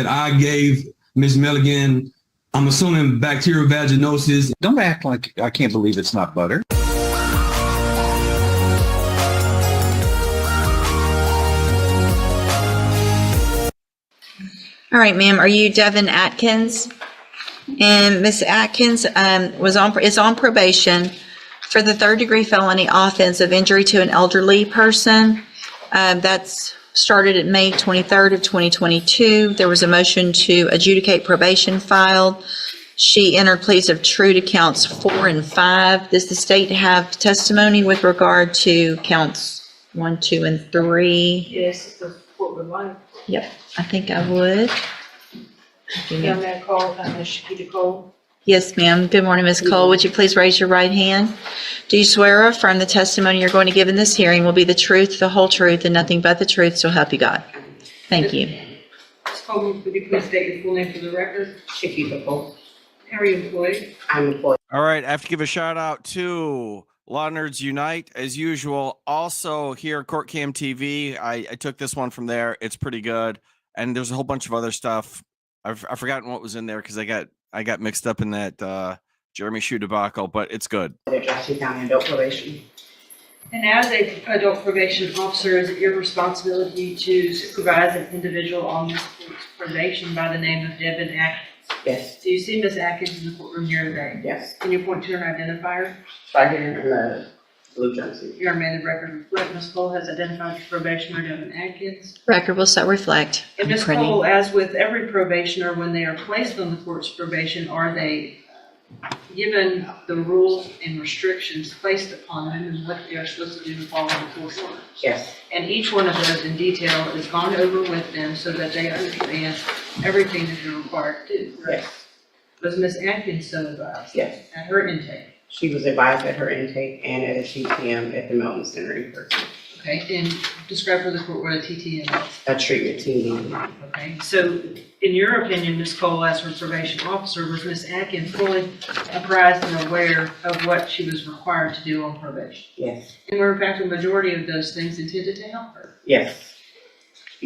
that I gave Ms. Milligan, I'm assuming bacterial vaginosis. Don't act like I can't believe it's not butter. All right, ma'am, are you Devin Atkins? And Ms. Atkins is on probation for the third-degree felony offense of injury to an elderly person. That's started at May 23rd of 2022. There was a motion to adjudicate probation filed. She entered pleas of true to counts 4 and 5. Does the state have testimony with regard to counts 1, 2, and 3? Yes, the court would like. Yep, I think I would. Young man Cole, Ms. Shakita Cole. Yes, ma'am. Good morning, Ms. Cole. Would you please raise your right hand? Do you swear or affirm the testimony you're going to give in this hearing will be the truth, the whole truth, and nothing but the truth, so help you God? Thank you. Ms. Cole, would you please state your full name for the record? Shakita Cole. How are you employed? I'm employed. All right, I have to give a shout out to Law Nerds Unite, as usual. Also here, Court Cam TV. I took this one from there. It's pretty good. And there's a whole bunch of other stuff. I've forgotten what was in there because I got mixed up in that Jeremy Shoe debacle, but it's good. Jackson County Adult Probation. And as an adult probation officer, is it your responsibility to supervise an individual on this court's probation by the name of Devin Atkins? Yes. Do you see Ms. Atkins in the courtroom here today? Yes. Can you point to her and identify her? Right here in the blue jumpsuit. Your amended record reflect Ms. Cole has identified your probationer Devin Atkins. Record will so reflect. And Ms. Printing. Cole, as with every probationer, when they are placed on the court's probation, are they given the rules and restrictions placed upon them and what they are supposed to do to follow the court order? Yes. And each one of those in detail is gone over with them so that they understand everything that they're required to do. Correct? Yes. Was Ms. Atkins so advised? Yes. At her intake? She was advised at her intake and at a TTM at the Melton Center in person. Okay, and describe for the court what a TTM is. A treatment team meeting. Okay, so in your opinion, Ms. Cole, as her probation officer, was Ms. Atkins fully apprised and aware of what she was required to do on probation? Yes. And were in fact a majority of those things intended to help her? Yes.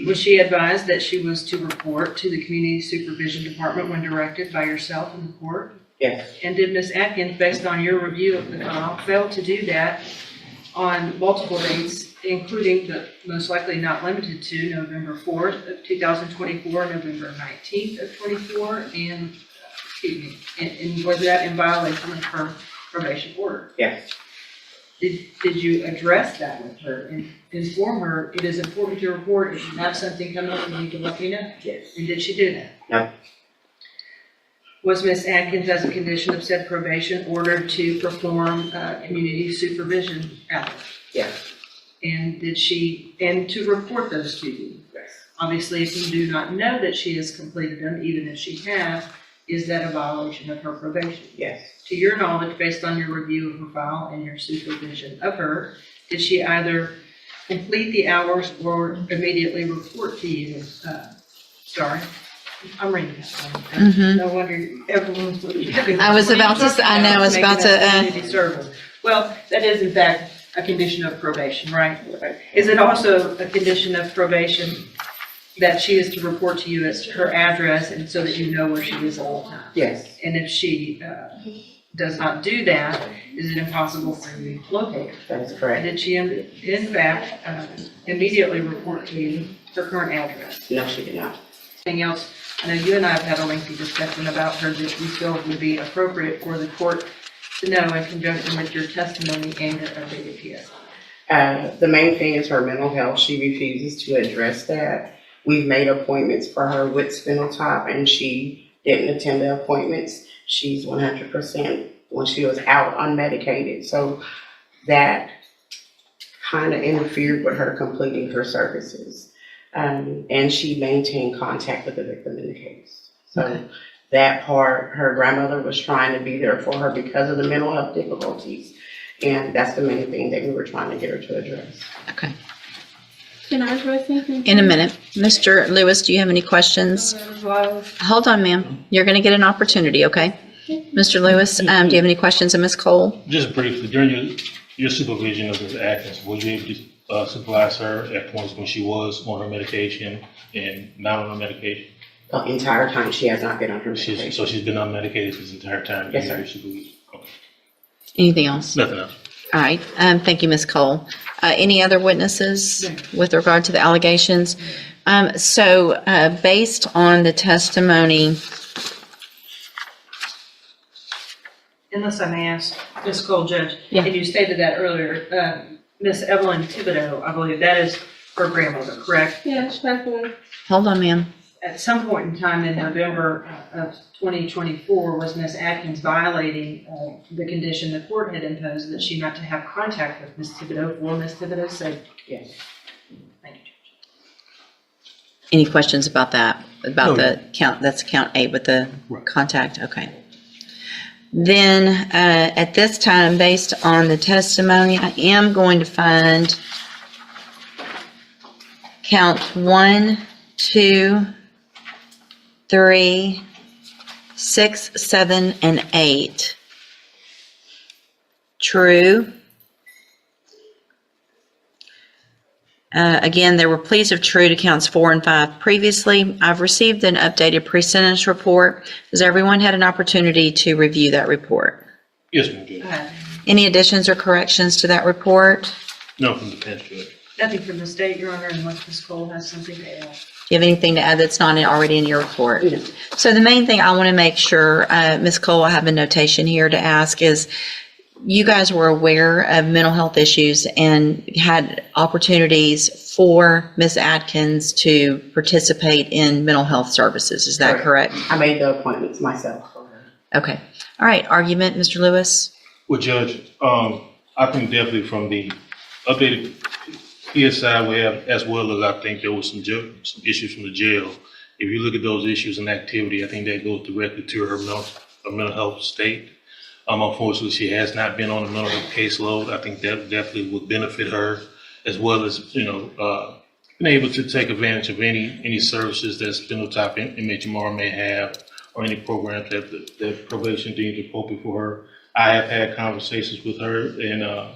Was she advised that she was to report to the Community Supervision Department when directed by yourself and the court? Yes. And did Ms. Atkins, based on your review of the file, fail to do that on multiple dates, including but most likely not limited to November 4th of 2024, November 19th of 24, and, and was that in violation of her probation order? Yes. Did you address that with her and inform her, it is important to report, if you have something come up, you need to let me know? Yes. And did she do that? No. Was Ms. Atkins, as a condition of said probation, ordered to perform community supervision hours? Yes. And to report those to you? Yes. Obviously, if you do not know that she has completed them, even if she has, is that a violation of her probation? Yes. To your knowledge, based on your review of her file and your supervision of her, did she either complete the hours or immediately report to you? Sorry, I'm reading that one. Mhm. No wonder everyone's looking at me. I was about to, I know, I was about to, Community service. Well, that is in fact a condition of probation, right? Is it also a condition of probation that she is to report to you as her address and so that you know where she is all the time? Yes. And if she does not do that, is it impossible for you to locate her? That is And correct. did she in fact immediately report to you her current address? No, she did not. Anything else? I know you and I have had a lengthy discussion about her that you feel would be appropriate for the court to know in conjunction with your testimony and your updated PSI. The main thing is her mental health. She refuses to address that. We've made appointments for her with Spinal Tap and she didn't attend the appointments. She's 100% when she was out unmedicated. So that kind of interfered with her completing her services. And she maintained contact with the victim in the case. So Okay. that part, her grandmother was trying to be there for her because of the mental health difficulties. And that's the main thing that we were trying to get her to address. Okay. Can I address anything? In a minute. Mr. Lewis, do you have any questions? Hold on, ma'am. You're going to get an opportunity, okay? Mr. Lewis, do you have any questions of Ms. Cole? Just briefly, during your supervision of Ms. Atkins, were you able to supervise her at points when she was on her medication and not on her medication? The entire time she has not been on her medication. So she's been unmedicated this entire time? Yes, sir. Okay. Anything else? Nothing else. All right, thank you, Ms. Cole. Any other witnesses with regard to the allegations? Based on the testimony, Unless I may ask, Ms. Cole, Judge, Yeah. and you stated that earlier, Ms. Evelyn Thibodeau, I believe that is her grandmother, correct? Yeah, she passed away. hold on, ma'am. At some point in time in November of 2024, was Ms. Atkins violating the condition the court had imposed that she not to have contact with Ms. Thibodeau for Ms. Thibodeau's sake? Yes. Thank you, Judge. Any questions about that? About No. the count, that's count 8 with the Right. contact? Okay. Then, at this time, based on the testimony, I am going to find count 1, 2, 3, 6, 7, and 8 true. Again, there were pleas of true to counts 4 and 5 previously. I've received an updated pre-sentence report. Has everyone had an opportunity to review that report? Yes, ma'am, Judge. Any additions or corrections to that report? No, from the bench, Judge. Nothing from the state, Your Honor, unless Ms. Cole has something to add. Do you have anything to add that's not already in your report? No. So the main thing I want to make sure, Ms. Cole, I have a notation here to ask is, you guys were aware of mental health issues and had opportunities for Ms. Atkins to participate in mental health services. Is that correct? I made the appointments myself for her. Okay. All right. Argument, Mr. Lewis? Well, Judge, I think definitely from the updated PSI we have, as well as I think there was some issues from the jail. If you look at those issues and activity, I think that goes directly to her mental health state. Unfortunately, she has not been on a mental health caseload. I think that definitely would benefit her, as well as, being able to take advantage of any services that Spindletop Inmate Jamar may have, or any programs that probation deems appropriate for her. I have had conversations with her and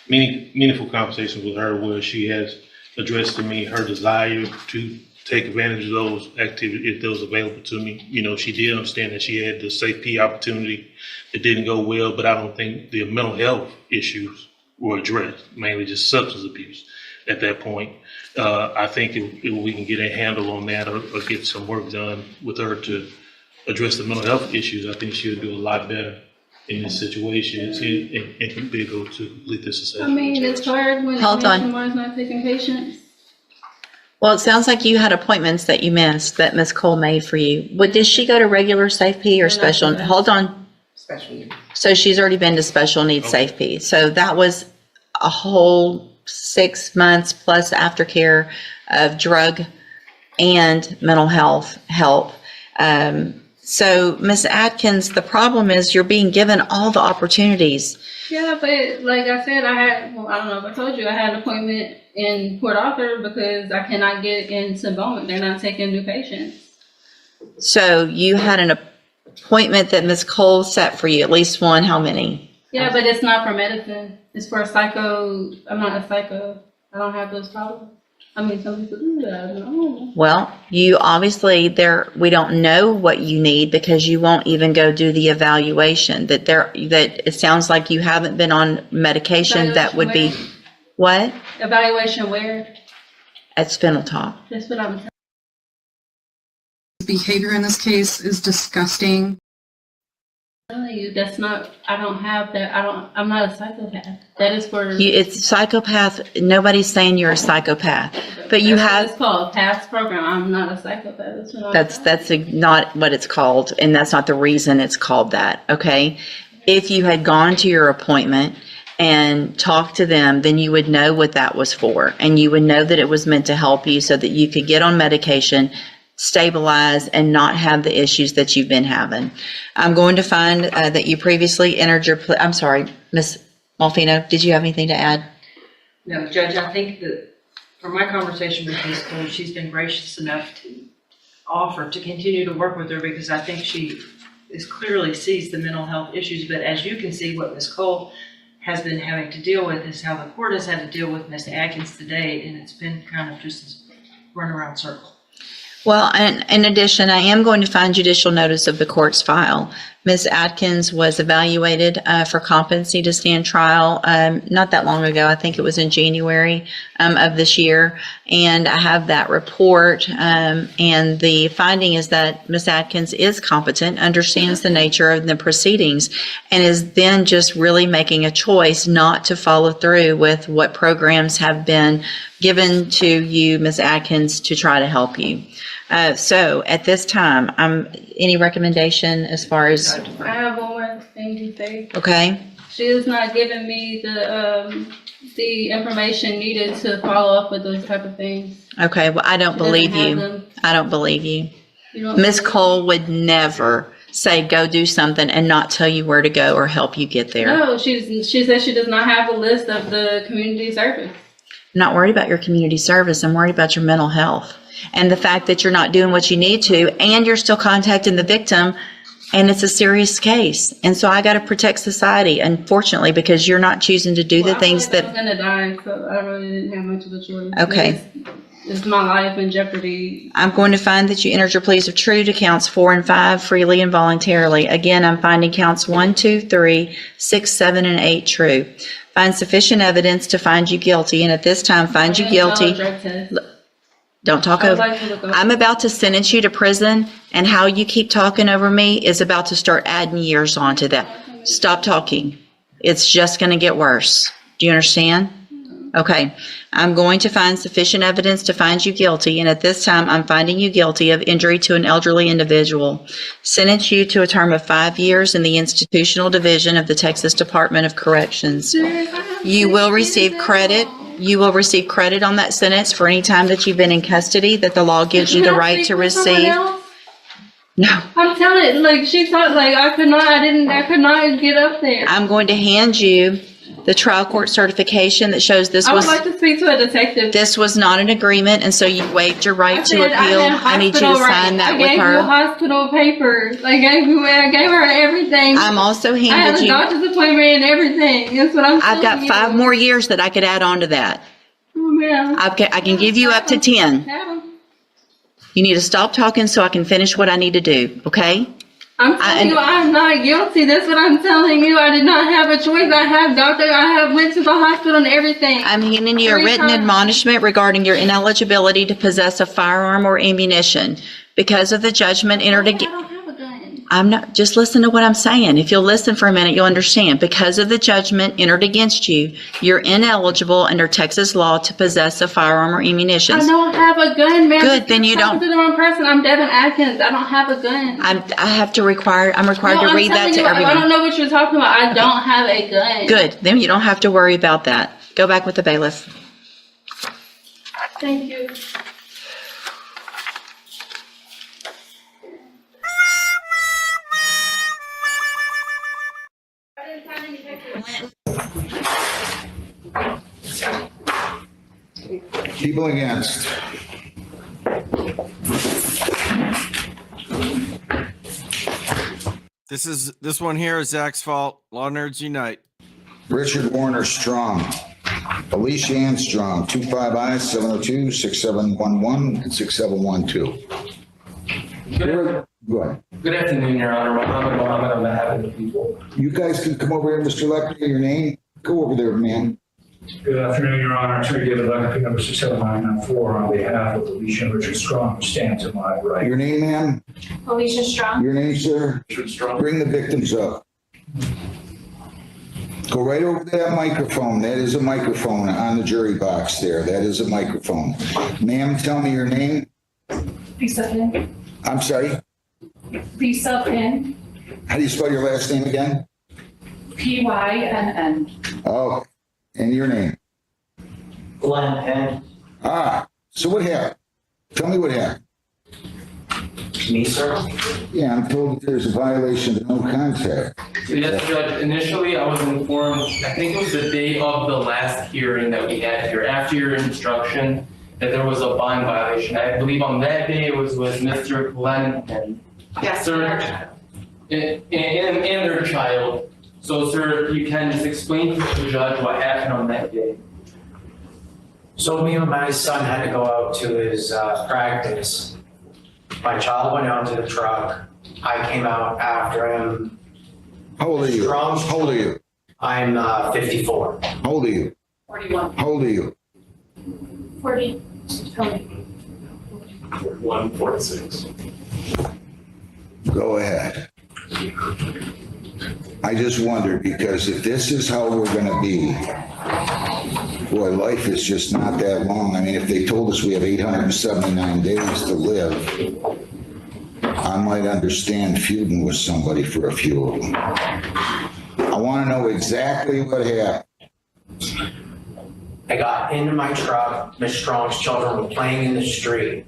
meaningful conversations with her where she has addressed to me her desire to take advantage of those activities if those available to me. She did understand that she had the safety opportunity. It didn't go well, but I don't think the mental health issues were addressed, mainly just substance abuse at that point. I think if we can get a handle on that or get some work done with her to address the mental health issues, I think she'll do a lot better in this situation and can be able to complete this I assessment. mean, it's hard when Hold on. Jamar's not taking patients. Well, it sounds like you had appointments that you missed that Ms. Cole made for you. Did she go to regular Safe P or No, special? no. Hold on. Special needs. So she's already been to special needs Okay. Safe P. So that was a whole 6 months plus aftercare of drug and mental health help. So Ms. Atkins, the problem is you're being given all the opportunities. Yeah, but like I said, I don't know if I told you, I had an appointment in Port Arthur because I cannot get into Bowman. They're not taking new patients. So you had an appointment that Ms. Cole set for you, at least one, how many? Yeah, but it's not for medicine. It's for psycho. I'm not a psycho. I don't have those problems. I mean, some people do that. I don't know. Well, you obviously we don't know what you need because you won't even go do the evaluation. That it sounds like you haven't been on medication that would be, what? Evaluation where? At Spindletop. That's what I'm Behavior in this case is disgusting. telling you. That's not, I don't have that. I'm not a psychopath. That is for. It's psychopath. Nobody's saying you're a psychopath, but you That's what have. it's called past program. I'm not a psychopath. That's what I'm saying. That's not what it's called, and that's not the reason it's called that. Okay, if you had gone to your appointment and talked to them, then you would know what that was for, and you would know that it was meant to help you so that you could get on medication, stabilize, and not have the issues that you've been having. I'm going to find that you previously entered your. I'm sorry, Ms. Malfino. Did you have anything to add? No, Judge, I think that from my conversation with Ms. Cole, she's been gracious enough to offer to continue to work with her because I think she clearly sees the mental health issues. But as you can see, what Ms. Cole has been having to deal with is how the court has had to deal with Ms. Atkins today, and it's been kind of just this runaround circle. Well, and in addition, I am going to find judicial notice of the court's file. Ms. Atkins was evaluated for competency to stand trial not that long ago. I think it was in January of this year. And I have that report. And the finding is that Ms. Atkins is competent, understands the nature of the proceedings, and is then just really making a choice not to follow through with what programs have been given to you, Ms. Atkins, to try to help you. So at this time, any recommendation as far as, I have one more thing to say. okay? She is not giving me the information needed to follow up with those type of things. Okay, well, I don't She doesn't believe have you. them. I don't believe you. You don't Ms. believe- Cole would never say, go do something and not tell you where to go or help you get there. No, she says she does not have a list of the community service. I'm not worried about your community service. I'm worried about your mental health and the fact that you're not doing what you need to, and you're still contacting the victim, and it's a serious case. And so I got to protect society, unfortunately, because you're not choosing to do the Well, things I that, was gonna die, so I really didn't have much of a choice. Okay. It's my life in jeopardy. I'm going to find that you entered your pleas of true to counts 4 and 5 freely and voluntarily. Again, I'm finding counts 1, 2, 3, 6, 7, and 8 true. Find sufficient evidence to find you guilty, and at this time, find you I didn't fail a guilty. drug test. Don't talk I would over. like to look up. I'm about to sentence you to prison, and how you keep talking over me is about to start adding years onto that. Stop talking. It's just going to get worse. Do you understand? Okay. I'm going to find sufficient evidence to find you guilty, and at this time, I'm finding you guilty of injury to an elderly individual. Sentence you to a term of 5 years in the institutional division of the Texas Department of Corrections. You will receive credit. You will receive credit on that sentence for any time that you've been in custody that the law gives you the right to receive. No, I'm telling it, like she thought, like I could not get up there. I'm going to hand you the trial court certification that shows I would like to speak to a detective. this was not an agreement, and so you waived your right to said appeal. had I need you to hospital sign rights. that I with gave you her. hospital papers. I gave her everything. I'm also I had handed a you, doctor's appointment and everything. That's what I'm I've got telling 5 you. more years that I could add on to that. Oh, man. I can give you up to 10. Have 'em. You need to stop talking so I can finish what I need to do, okay? I'm telling you, I'm not guilty. That's what I'm telling you. I did not have a choice. I have went to the hospital and everything. I'm handing you a 3 written times. admonishment regarding your ineligibility to possess a firearm or ammunition. Because of the judgment entered I against, don't have a gun. I'm not, just listen to what I'm saying. If you'll listen for a minute, you'll understand. Because of the judgment entered against you, you're ineligible under Texas law to possess a firearm or ammunition. I don't have a gun, man. Good, then you You're talking don't- to the wrong person. I'm Devin Atkins. I don't have a gun. I'm required No, to I'm read that telling to you, I everyone. don't know what you're talking about. I don't have a gun. Good, then you don't have to worry about that. Go back with the bailiff. Thank you. People against. This one here is Zach's fault. Law Nerds Unite. Richard Warner Strong. Alicia Ann Strong, 25I 702-6711 and 6712. Go ahead. Good afternoon, Your Honor. Mohammed on behalf of the people. You guys can come over here, Mr. Lecter, your name. Go over there, man. Good afternoon, Your Honor. Attorney David Leckie, number 67994, on behalf of Alicia and Richard Strong, who stands at my right. Your name, ma'am? Alicia Strong. Your name, sir? Richard Strong. Bring the victims up. Go right over to that microphone. That is a microphone on the jury box there. That is a microphone. Ma'am, tell me your name. Lisa Pin. I'm sorry. Lisa Pin. How do you spell your last name again? Pynn. Oh, and your name. Glenn Penn. So what happened? Tell me what happened. Me, sir? Yeah, I'm told that there's a violation of no contact. Yes, Judge. Initially, I was informed, I think it was the day of the last hearing that we had here, after your instruction, that there was a bond violation. I believe on that day it was with Mr. Glenn Penn. Yes, Sir, and our child. and their child. So, sir, if you can just explain to the judge what happened on that day. So me and my son had to go out to his practice, My child went out to the truck. I came out after him. How old are you? Strong. How old are you? I'm 54. How old are you? 41. How old are you? 40. Tell me. 146. Go ahead. I just wondered, because if this is how we're gonna be, boy, life is just not that long. I mean, if they told us we have 879 days to live, I might understand feuding with somebody for a few of them. I wanna know exactly what happened. I got into my truck. Miss Strong's children were playing in the street.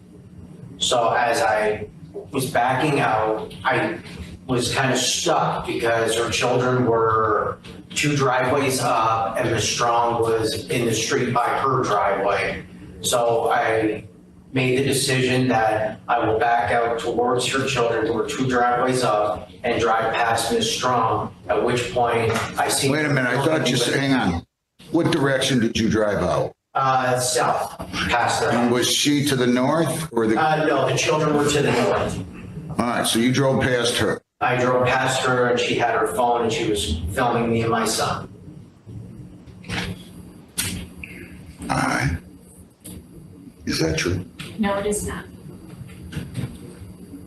So as I was backing out, I was kind of stuck because her children were 2 driveways up and Miss Strong was in the street by her driveway. So I made the decision that I will back out towards her children who were 2 driveways up and drive past Miss Strong, at which point I see. Wait a minute, I thought you said, hang on. What direction did you drive out? South, past her. And was she to the north or the? No, the children were to the north. All right, so you drove past her. I drove past her and she had her phone and she was filming me and my son. All right. Is that true? No, it is not.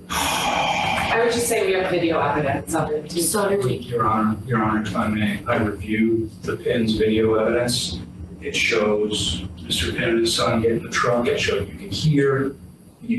I would just say we have video evidence of it. So do we. Your Honor, if I may, I reviewed the Pinn's video evidence. It shows Mr. Penn and his son get in the truck. It shows you can hear,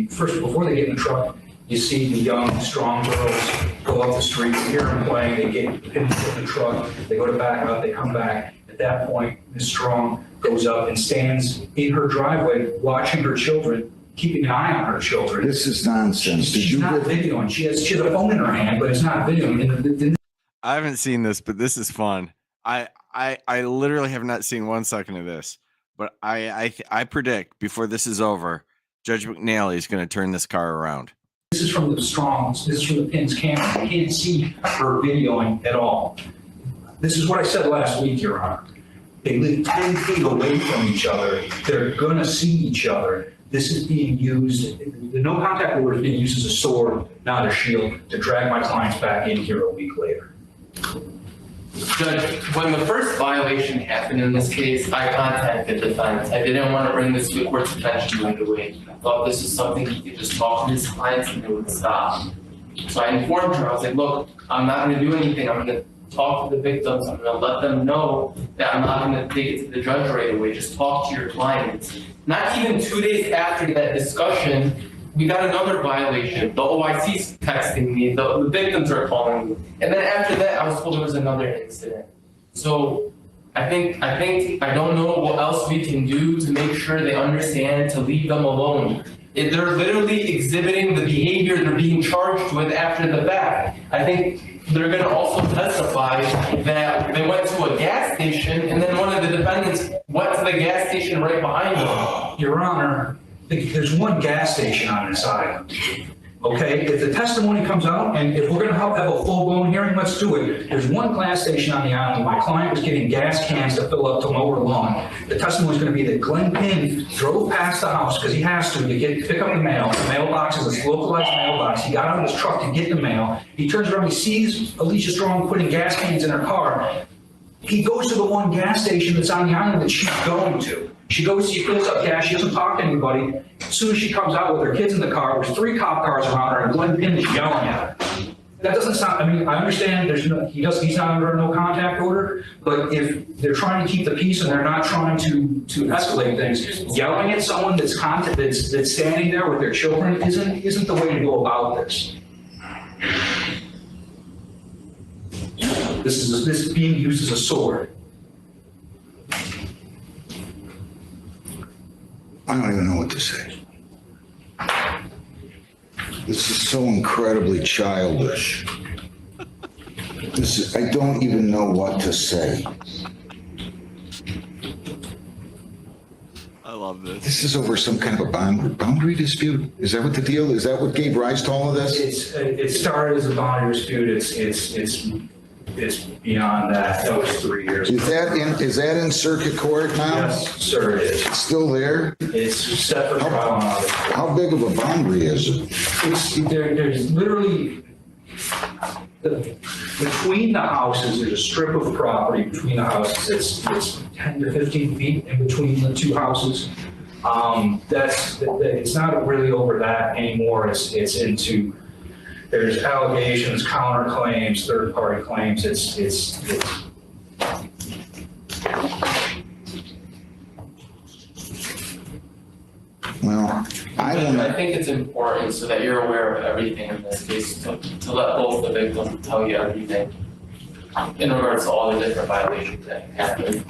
first, before they get in the truck, you see the young, strong girls go up the street, you hear them playing, they get Penn in the truck, they go to back up, they come back. At that point, Ms. Strong goes up and stands in her driveway, watching her children, keeping an eye on her children. This is nonsense. Did She's you not get, videoing. She has a phone in her hand, but it's not videoing. I haven't seen this, but this is fun. I literally have not seen 1 second of this, but I predict before this is over, Judge McNally is going to turn this car around. This is from the Strongs. This is from the Pinn's camera. You can't see her videoing at all. This is what I said last week, Your Honor. They live 10 feet away from each other. They're going to see each other. This is being used, the no contact order is being used as a sword, not a shield, to drag my clients back in here a week later. Judge, when the first violation happened in this case, I contacted the defense. I didn't want to bring this to the court's attention right away. I thought this was something he could just talk to his clients and it would stop. So I informed her, I was like, look, I'm not going to do anything. I'm going to talk to the victims. I'm going to let them know that I'm not going to take it to the judge right away. Just talk to your clients. Not even 2 days after that discussion, we got another violation. The OIC's texting me, the victims are calling me. And then after that, I was told there was another incident. So I don't know what else we can do to make sure they understand to leave them alone. They're literally exhibiting the behavior they're being charged with after the fact. I think they're gonna also testify that they went to a gas station and then one of the defendants went to the gas station right behind them. Your Honor, there's one gas station on this island. Okay, if the testimony comes out, and if we're gonna have a full-blown hearing, let's do it. There's one gas station on the island. My client was getting gas cans to fill up to mow her lawn. The testimony is gonna be that Glenn Pinn drove past the house, because he has to pick up the mail. The mailbox is a localized mailbox. He got out of his truck to get the mail. He turns around, he sees Alicia Strong putting gas cans in her car. He goes to the one gas station that's on the island that she's going to. She goes, she fills up gas, she doesn't talk to anybody. As soon as she comes out with her kids in the car, there's 3 cop cars around her, and Glenn Pinn is yelling at her. That doesn't sound, I mean, I understand he's not under a no contact order, but if they're trying to keep the peace and they're not trying to escalate things, yelling at someone that's standing there with their children isn't the way to go about this. This is being used as a sword. I don't even know what to say. This is so incredibly childish. I don't even know what to say. I love this. This is over some kind of a boundary dispute? Is that what the deal is? That what gave rise to all of this? It started as a boundary dispute. It's it's beyond that. That was 3 years. Is that in circuit court now? Yes, sir, it is. It's still there? It's set for trial on August. How big of a boundary is it? There's literally, between the houses, there's a strip of property between the houses. It's 10 to 15 feet in between the two houses. It's not really over that anymore. It's into, there's allegations, counterclaims, third-party claims. It's Well, I don't I know. think it's important so that you're aware of everything in this case, to let both the victims tell you everything in regards to all the different violations that happened.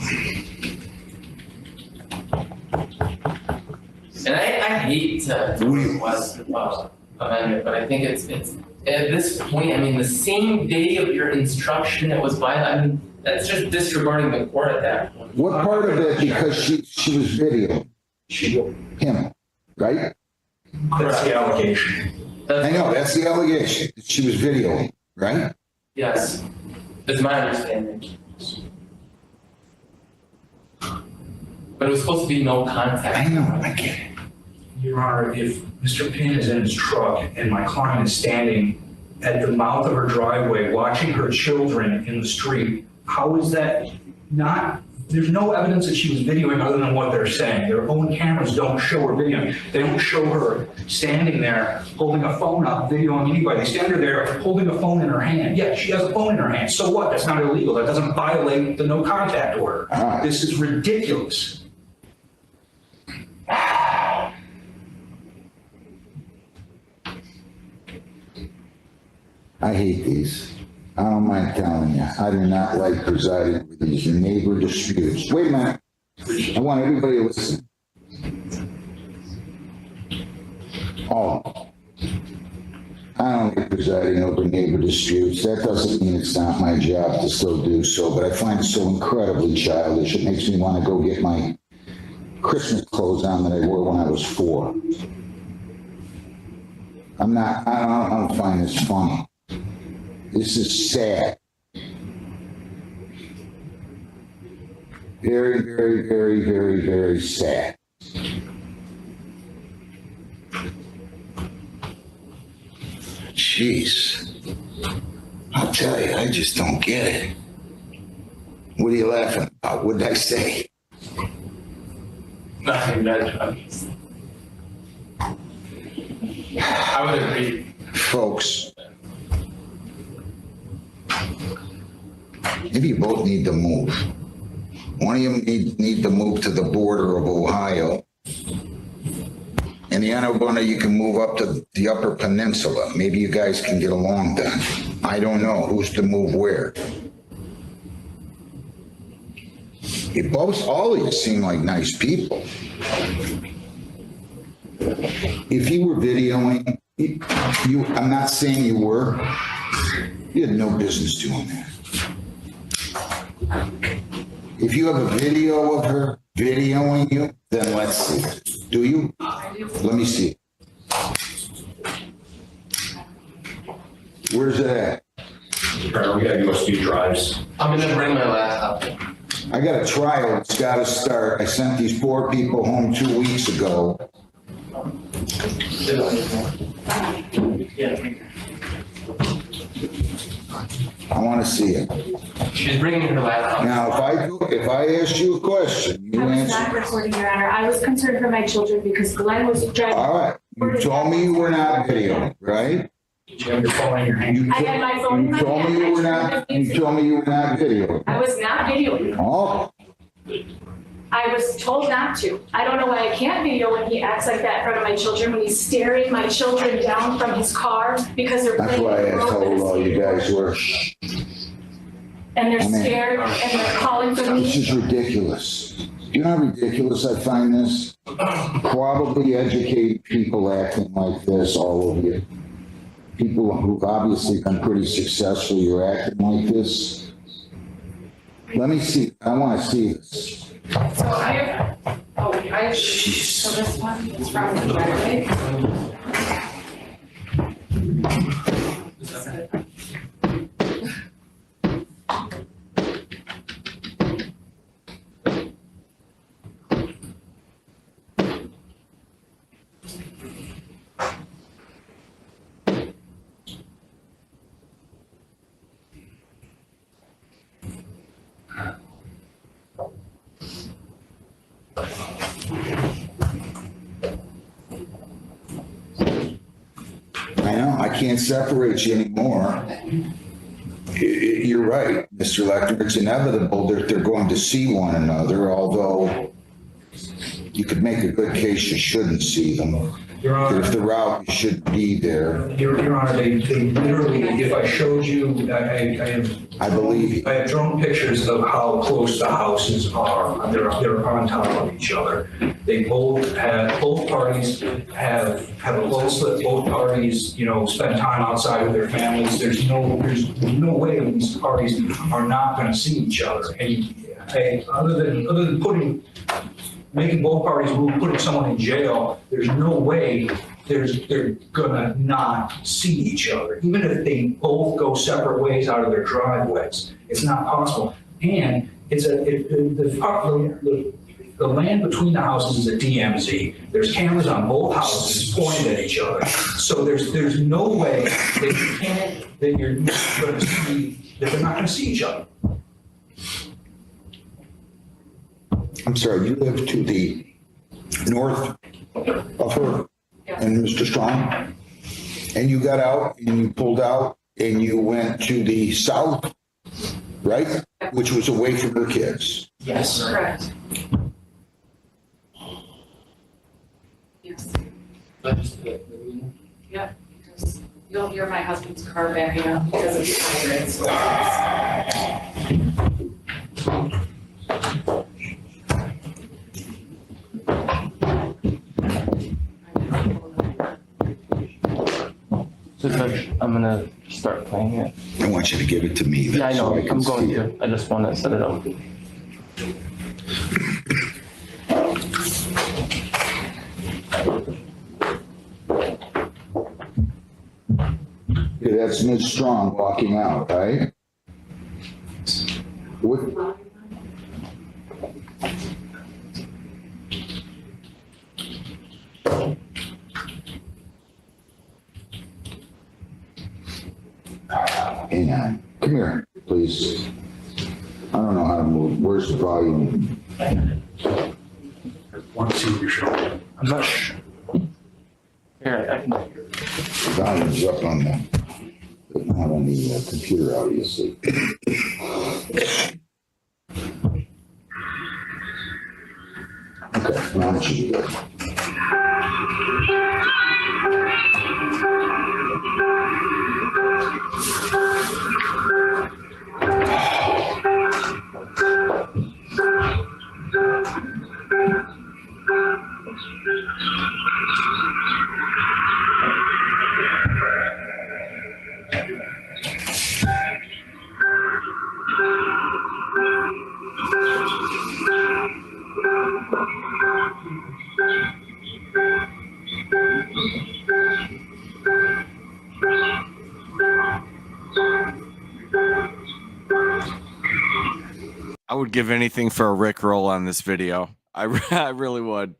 And I hate to request amendment, but I think it's at this point, I mean, the same day of your instruction it was violated, I mean, that's just disregarding the court at that point. What part of it, because she was videoing him, right? That's the allegation. I know, that's the allegation. She was videoing, right? Yes, is my understanding. But it was supposed to be no contact. I know, I get it. Your Honor, if Mr. Pin is in his truck and my client is standing at the mouth of her driveway watching her children in the street, how is that not, there's no evidence that she was videoing other than what they're saying. Their own cameras don't show her videoing. They don't show her standing there holding a phone up, videoing anybody. They stand her there holding a phone in her hand. Yeah, she has a phone in her hand. So what? That's not illegal. That doesn't violate the no contact order. This is ridiculous. I hate these. I don't mind telling you. I do not like presiding over these neighbor disputes. Wait a minute. I want everybody to listen. Oh. I don't like presiding over neighbor disputes. That doesn't mean it's not my job to still do so, but I find it so incredibly childish. It makes me want to go get my Christmas clothes on that I wore when I was 4. I don't find this funny. This is sad. Very, very, very, very, very sad. Jeez. I'll tell you, I just don't get it. What are you laughing about? What did I say? Nothing, Judge. I would agree. Folks, maybe you both need to move. One of you need to move to the border of Ohio. And the other one of you can move up to the Upper Peninsula. Maybe you guys can get along then. I don't know who's to move where. You both, all of you seem like nice people. If you were videoing, I'm not saying you were, you had no business doing that. If you have a video of her videoing you, then let's see it. Do you? Let me see it. Where's it at? We got USB drives. I'm gonna bring my laptop. I got a trial. It's got to start. I sent these 4 people home 2 weeks ago. I want to see it. She's bringing her laptop. Now, if I asked you a question, you I was answer. not recording, Your Honor. I was concerned for my children because Glenn was driving. All right. You told me you were not videoing, right? Did you have your phone in your hand? I had my phone in my You told me you were not. You told me you were not videoing. I was not videoing. Oh, I was told not to. I don't know why I can't video when he acts like that in front of my children, when he's staring my children down from his car because they're that's playing. why I asked how old all you guys were. And they're I mean- scared and they're calling for This me. is ridiculous. You know how ridiculous I find this? Probably educated people acting like this, all of you. People who've obviously been pretty successful, you're acting like this. Let me see. I want to see this. So I have, so this one is from the right? I know, I can't separate you anymore. You're right, Mr. Lecter, it's inevitable that they're going to see one another, although you could make a good case you shouldn't see them. Your Honor. If they're out, you should be there. Your Honor, they literally, if I showed you, I believe. I have drawn pictures of how close the houses are. They're on top of each other. They both parties have a close slip. Both parties, spend time outside with their families. There's no way these parties are not going to see each other. And other than making both parties move, putting someone in jail, there's no way they're gonna not see each other. Even if they both go separate ways out of their driveways, it's not possible. And the land between the houses is a DMZ. There's cameras on both houses pointed at each other. So there's no way that they're not gonna see each other. I'm sorry, you live to the north of her and Mr. Strong? And you got out and you pulled out and you went to the south, right? Which was away from her kids. Yes. Correct. Yes. Yep, because you'll hear my husband's car backing up because of the sirens. I'm gonna start playing it. I want you to give it to me. Yeah, I know. So I'm can going see to. it. I just want to set it up. Okay, that's Ms. Strong walking out, right? What? Hang on. Come here, please. I don't know how to move. Where's the volume? Want to see what you're showing. I'm not sure. Here, I can. The volume's up on the, not on the computer, obviously. Okay, now it should be good. I would give anything for a Rickroll on this video. I really would.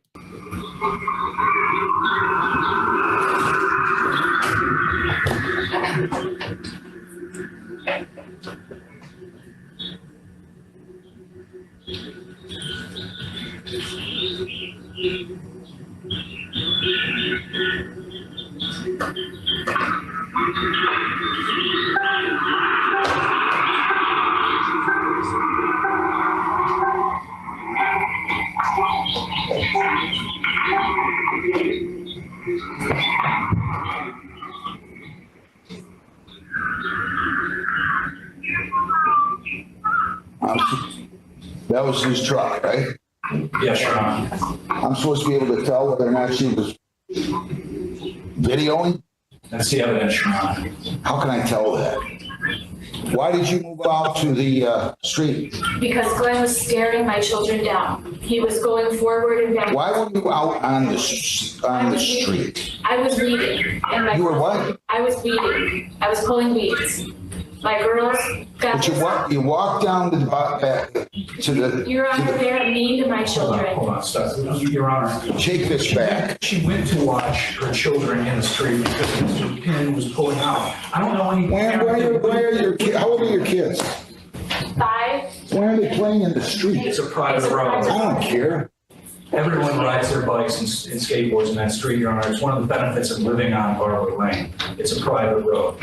That was his truck, right? Yes, Your Honor. I'm supposed to be able to tell whether or not she was videoing? That's the evidence, Your Honor. How can I tell that? Why did you move out to the street? Because Glenn was staring my children down. He was going forward and back. Why were you out on the street? I was weeding. And You were what? I was weeding. I was pulling weeds. My girls got. But you walked down to the back to the. Your Honor, they're mean to my Hold children. on, stop. Your Honor. Take this back. She went to watch her children in the street because Mr. Penn was pulling out. I don't know any. Why are your kids? How old are your kids? 5. Why are they playing in the street? It's a private road. I don't care. Everyone rides their bikes and skateboards in that street, Your Honor. It's one of the benefits of living on Barber Lane. It's a private road.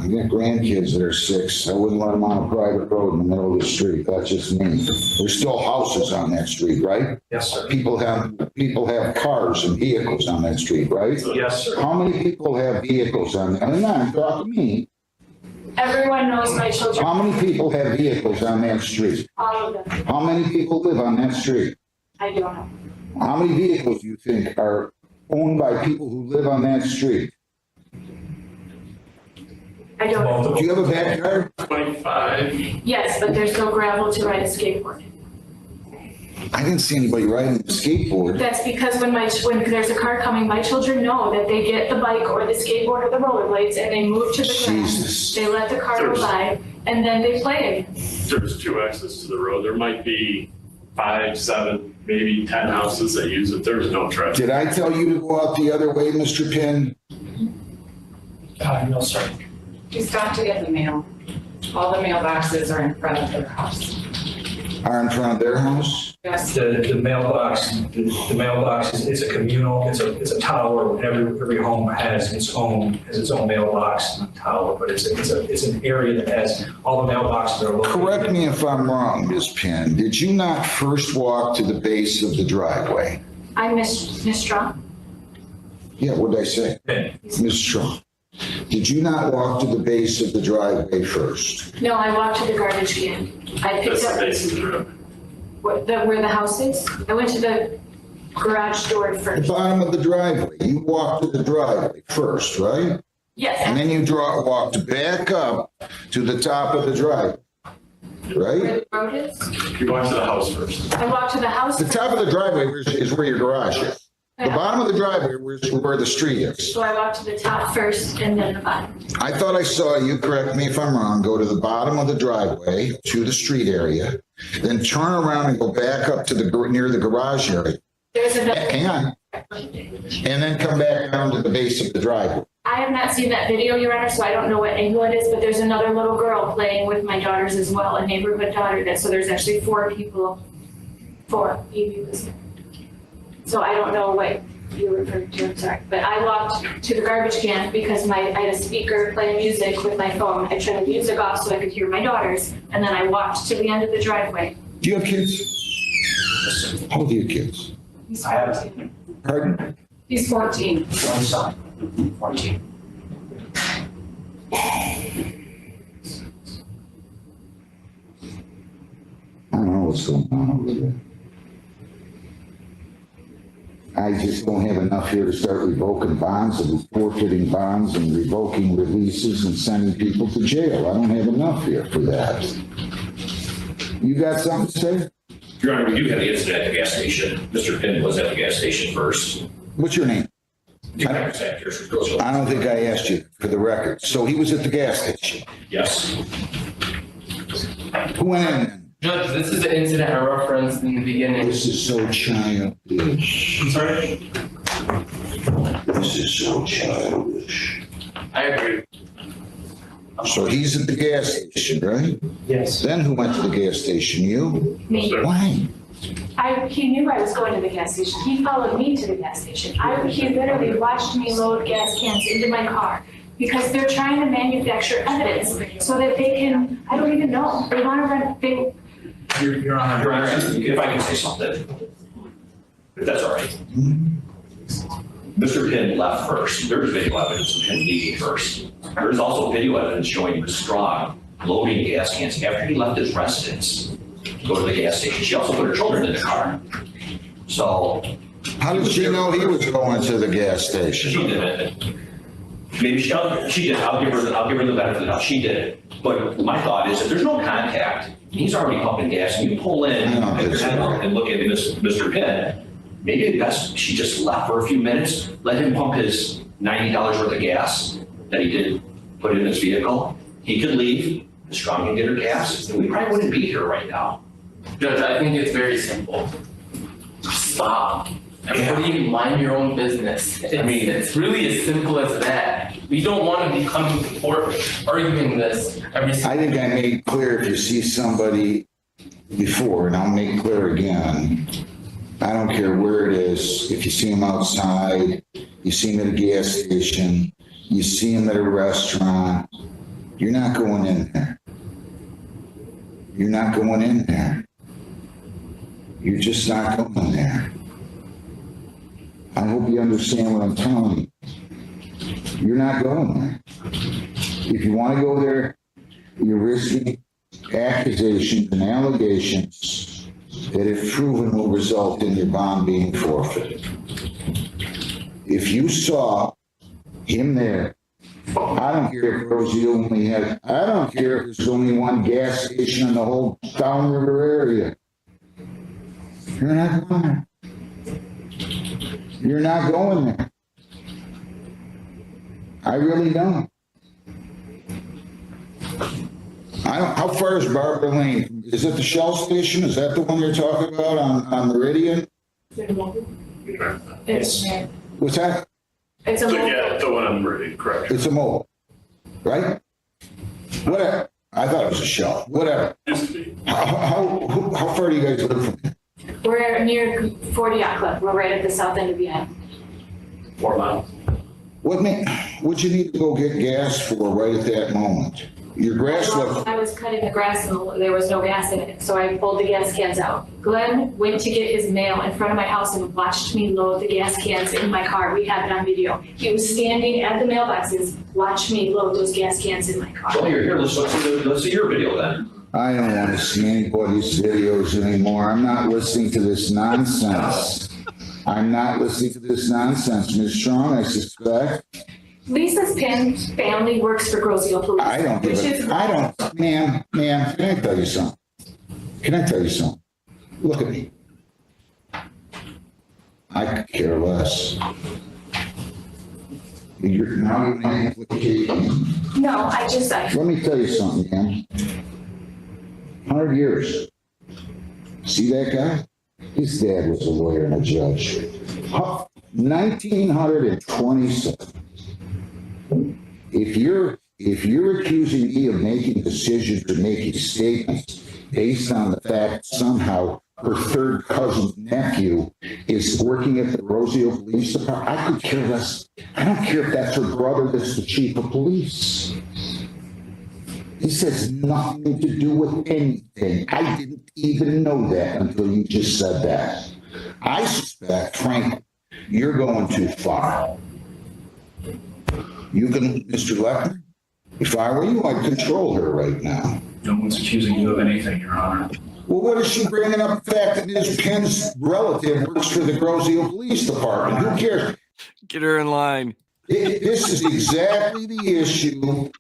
I got grandkids that are 6. I wouldn't let them on a private road in the middle of the street. That's just me. There's still houses on that street, right? Yes, sir. People have cars and vehicles on that street, right? Yes, sir. How many people have vehicles on that? And I'm talking to me. Everyone knows my children, How many people have vehicles on that street? all of them. How many people live on that street? I don't know. How many vehicles do you think are owned by people who live on that street? I don't know. Do you have a backyard? 25. Yes, but there's no gravel to ride a skateboard. I didn't see anybody riding a skateboard. That's because when there's a car coming, my children know that they get the bike or the skateboard or the rollerblades and they move to the grass. Jesus. They let the car go by and then they play again. There's 2 exits to the road. There might be 5, 7, maybe 10 houses that use it. There's no traffic. Did I tell you to go out the other way, Mr. Penn? No, sir. We stopped to get the mail. All the mailboxes are in front of their house. Are in front of their house? Yes. The mailbox is a communal, it's a tower. Every home has its own mailbox and tower, but it's an area that has, all the mailboxes are located. Correct me if I'm wrong, Ms. Penn. Did you not first walk to the base of the driveway? I miss Strong. Yeah, what did I say? Penn. Ms. Strong. Did you not walk to the base of the driveway first? No, I walked to the garbage can. I picked That's the up base of the road. where the house is. I went to the garage door The first. bottom of the driveway. You walked to the driveway first, right? And Yes, then you walked back up to the top of the driveway, where right? the road is. You went to the house first. I walked to the house. The top of the driveway is where your garage is. The bottom of the driveway is where the street is. So I walked to the top first and then the bottom. I thought I saw you, correct me if I'm wrong, go to the bottom of the driveway to the street area, then turn around and go back up to near the garage area. There's another. Hang on. And then come back down to the base of the driveway. I have not seen that video, Your Honor, so I don't know what angle it is, but there's another little girl playing with my daughters as well, a neighborhood daughter. So there's actually 4 people, 4 EVs. So I don't know what you referred to, I'm sorry. But I walked to the garbage can because I had a speaker playing music with my phone. I turned the music off so I could hear my daughters, and then I walked to the end of the driveway. Do you have kids? How old are your kids? He's I have 14. Pardon? He's 14. one son, 14. I don't know what's going on over there. I just don't have enough here to start revoking bonds and forfeiting bonds and revoking releases and sending people to jail. I don't have enough here for that. You got something to say? Your Honor, we do have the incident at the gas station. Mr. Penn was at the gas station first. What's your name? I don't think I asked you for the record. So he was at the gas station. Yes. Who went in then? Judge, this is the incident I referenced in the beginning. This is so childish. I'm sorry? This is so childish. I agree. So he's at the gas station, right? Yes. Then who went to the gas station? You? Me. Why? He knew I was going to the gas station. He followed me to the gas station. He literally watched me load gas cans into my car because they're trying to manufacture evidence so that they can, I don't even know, they want to run, Your Honor. Your Honor, if I can say something, if that's all right. Mr. Penn left first. There's video evidence of him leaving first. There's also video evidence showing Ms. Strong loading gas cans after he left his residence to go to the gas station. She also put her children in the car. So. How did she know he was going to the gas station? She didn't. Maybe she did. I'll give her the benefit of the doubt. She did it. But my thought is if there's no contact, he's already pumping gas, and you pull in and look at Mr. Penn, maybe at best she just left for a few minutes, let him pump his $90 worth of gas that he did put in his vehicle. He could leave, Ms. Strong can get her gas, and we probably wouldn't be here right now. Judge, I think it's very simple. Stop. Everybody mind your own business. It's really as simple as that. We don't want to be coming to court arguing this every I think I made clear if you see somebody before, and I'll make clear again, I don't care where it is, if you see him outside, you see him at a gas station, you see him at a restaurant, you're not going in there. You're not going in there. You're just not going there. I hope you understand what I'm telling you. You're not going there. If you want to go there, you're risking accusations and allegations that, if proven, will result in your bond being forfeited. If you saw him there, I don't care if Rosie only has, I don't care if there's only one gas station in the whole Downriver area. You're not going there. You're not going there. I really don't. How far is Barbara Lane? Is it the Shell station? Is that the one you're talking about on Meridian? It's, What's that? it's a So, mobile. yeah, the one I'm ready, correct. It's a mobile, right? Whatever. I thought it was a Shell. Whatever. Used to be. How far do you guys live from here? We're near 40 Yacht Club. We're right at the south end of Vann. 4 miles. What'd you need to go get gas for right at that moment? Your grass looked, I was cutting the grass and there was no gas in it, so I pulled the gas cans out. Glenn went to get his mail in front of my house and watched me load the gas cans in my car. We have it on video. He was standing at the mailboxes, watched me load those gas cans in my car. Well, you're here, let's see your video then. I don't want to see anybody's videos anymore. I'm not listening to this nonsense. I'm not listening to this nonsense. Ms. Strong, I suspect. Lisa's family works for Grosio Police. I don't give ma'am, can I tell you something? Can I tell you something? Look at me. I could care less. You're not implicating. No, Let me tell you something, man. 100 years. See that guy? His dad was a lawyer and a judge. 1927. If you're accusing me of making decisions or making statements based on the fact somehow her third cousin's nephew is working at the Rosio Police Department, I could care less. I don't care if that's her brother that's the chief of police. This has nothing to do with anything. I didn't even know that until you just said that. I suspect, frankly, you're going too far. You can, Mr. Lechner, if I were you, I'd control her right now. No one's accusing you of anything, Your Honor. Well, what is she bringing up the fact that Ms. Penn's relative works for the Grosio Police Department? Who cares? Get her in line. This is exactly the issue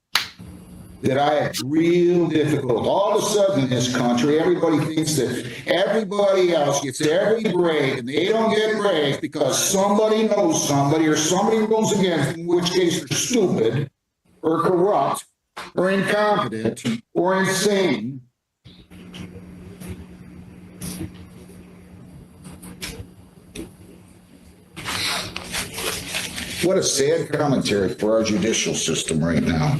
that I have real difficult. All of a sudden in this country, everybody thinks that everybody else gets every break and they don't get breaks because somebody knows somebody or somebody rules against them, in which case they're stupid or corrupt or incompetent or insane. What a sad commentary for our judicial system right now.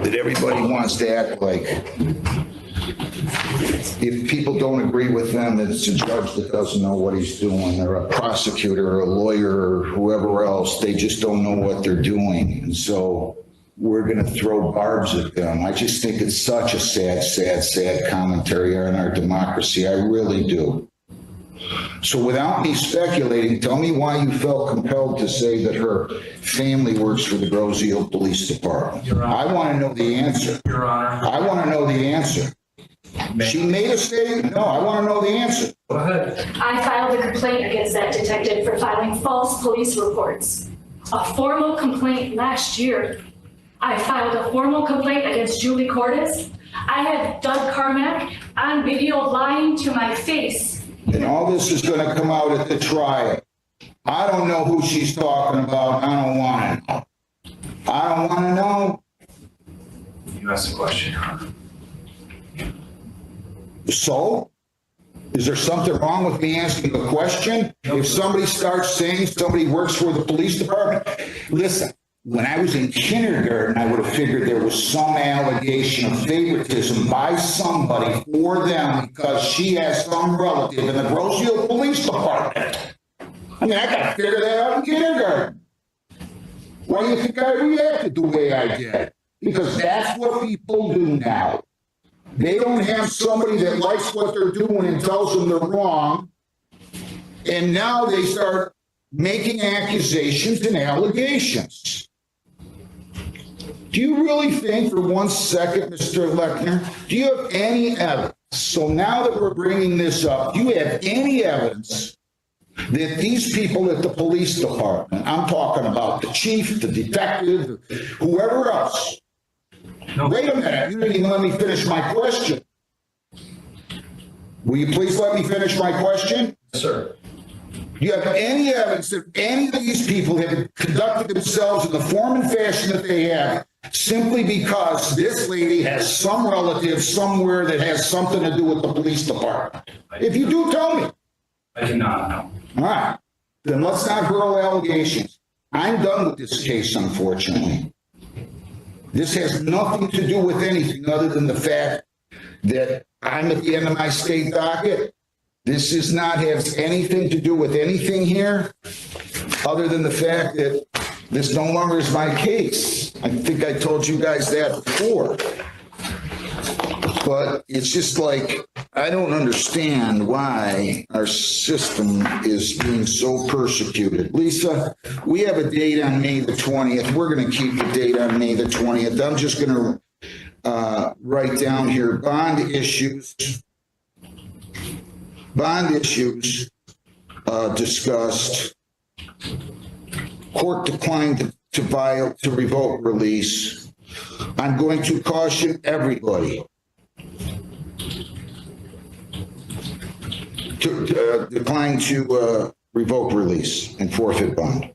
That everybody wants to act like if people don't agree with them, that it's a judge that doesn't know what he's doing, or a prosecutor or a lawyer or whoever else. They just don't know what they're doing. And so we're going to throw barbs at them. I just think it's such a sad, sad, sad commentary on our democracy. I really do. So without me speculating, tell me why you felt compelled to say that her family works for the Grosio Police Department. I want to know the answer. Your Honor. I want to know the answer. She made a statement? No, I want to know the answer. Go ahead. I filed a complaint against that detective for filing false police reports. A formal complaint last year. I filed a formal complaint against Julie Cordes. I had Doug Carmack on video lying to my face. And all this is going to come out at the trial. I don't know who she's talking about. I don't want to know. I don't want to know. You asked the question, Your Honor. So? Is there something wrong with me asking a question? If somebody starts saying somebody works for the police department, listen, when I was in kindergarten, I would have figured there was some allegation of favoritism by somebody for them because she has some relative in the Grosse Ile Police Department. I mean, I got to figure that out in kindergarten. Why do you think I reacted the way I did? Because that's what people do now. They don't have somebody that likes what they're doing and tells them they're wrong. And now they start making accusations and allegations. Do you really think for 1 second, Mr. Lechner, do you have any evidence? So now that we're bringing this up, do you have any evidence that these people at the police department, I'm talking about the chief, the detective, whoever else, No. wait a minute, you didn't even let me finish my question. Will you please let me finish my question? Sir. Do you have any evidence that any of these people have conducted themselves in the form and fashion that they have simply because this lady has some relative somewhere that has something to do with the police department? If you do, tell me. I do not know. All right, then let's not hurl allegations. I'm done with this case, unfortunately. This has nothing to do with anything other than the fact that I'm at the end of my state docket. This does not have anything to do with anything here other than the fact that this no longer is my case. I think I told you guys that before. But it's just like, I don't understand why our system is being so persecuted. Lisa, we have a date on May the 20th. We're going to keep the date on May the 20th. I'm just going to write down here, bond issues discussed. Court declined to revoke release. I'm going to caution everybody to decline to revoke release and forfeit bond.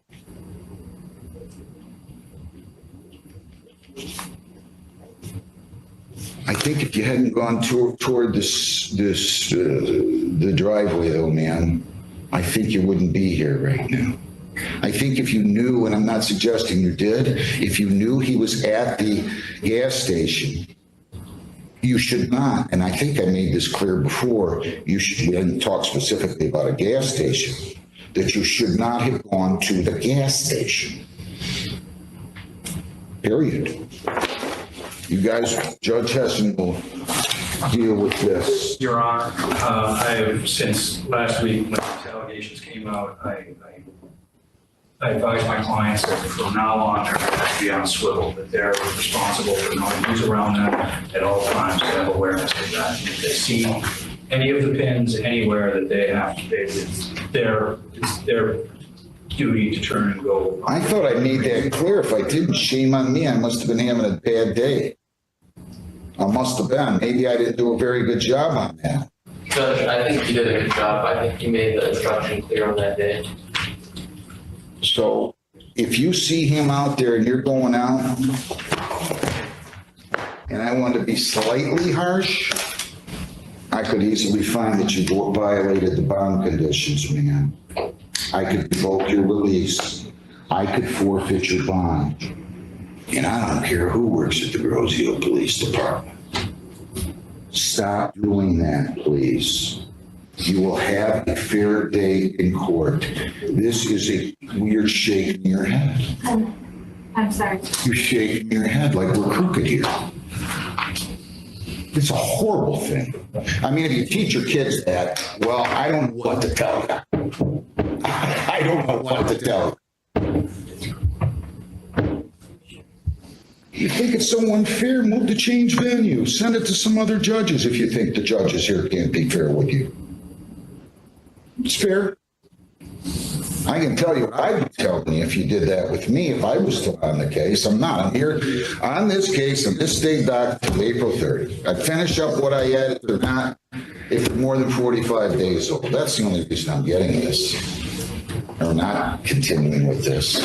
I think if you hadn't gone toward the driveway though, man, I think you wouldn't be here right now. I think if you knew, and I'm not suggesting you did, if you knew he was at the gas station, you should not, and I think I made this clear before, we didn't talk specifically about a gas station, that you should not have gone to the gas station. Period. You guys, Judge Hessen will deal with this. Your Honor, I have, since last week when these allegations came out, I advise my clients that from now on, they're going to be on swivel, that they're responsible for knowing who's around them at all times, to have awareness of that. And if they see any of the pins anywhere that they have to pay, it's their duty to turn and go. I thought I made that clear. If I didn't, shame on me. I must have been having a bad day. I must have been. Maybe I didn't do a very good job on that. Judge, I think you did a good job. I think you made the instruction clear on that day. So if you see him out there and you're going out, and I want to be slightly harsh, I could easily find that you violated the bond conditions, man. I could revoke your release. I could forfeit your bond. And I don't care who works at the Grosse Ile Police Department. Stop doing that, please. You will have a fair day in court. This is a weird shaking your head. I'm sorry. You're shaking your head like we're crooked here. It's a horrible thing. I mean, if you teach your kids that, well, I don't know what to tell you. I don't know what to tell you. You think it's so unfair, move to change venue. Send it to some other judges if you think the judges here can't be fair with you. It's fair. I can tell you what I would tell me if you did that with me if I was still on the case. I'm not. I'm here on this case in this state docket till April 30th. I'd finish up what I had if they're not, if they're more than 45 days old. That's the only reason I'm getting this. Or not continuing with this.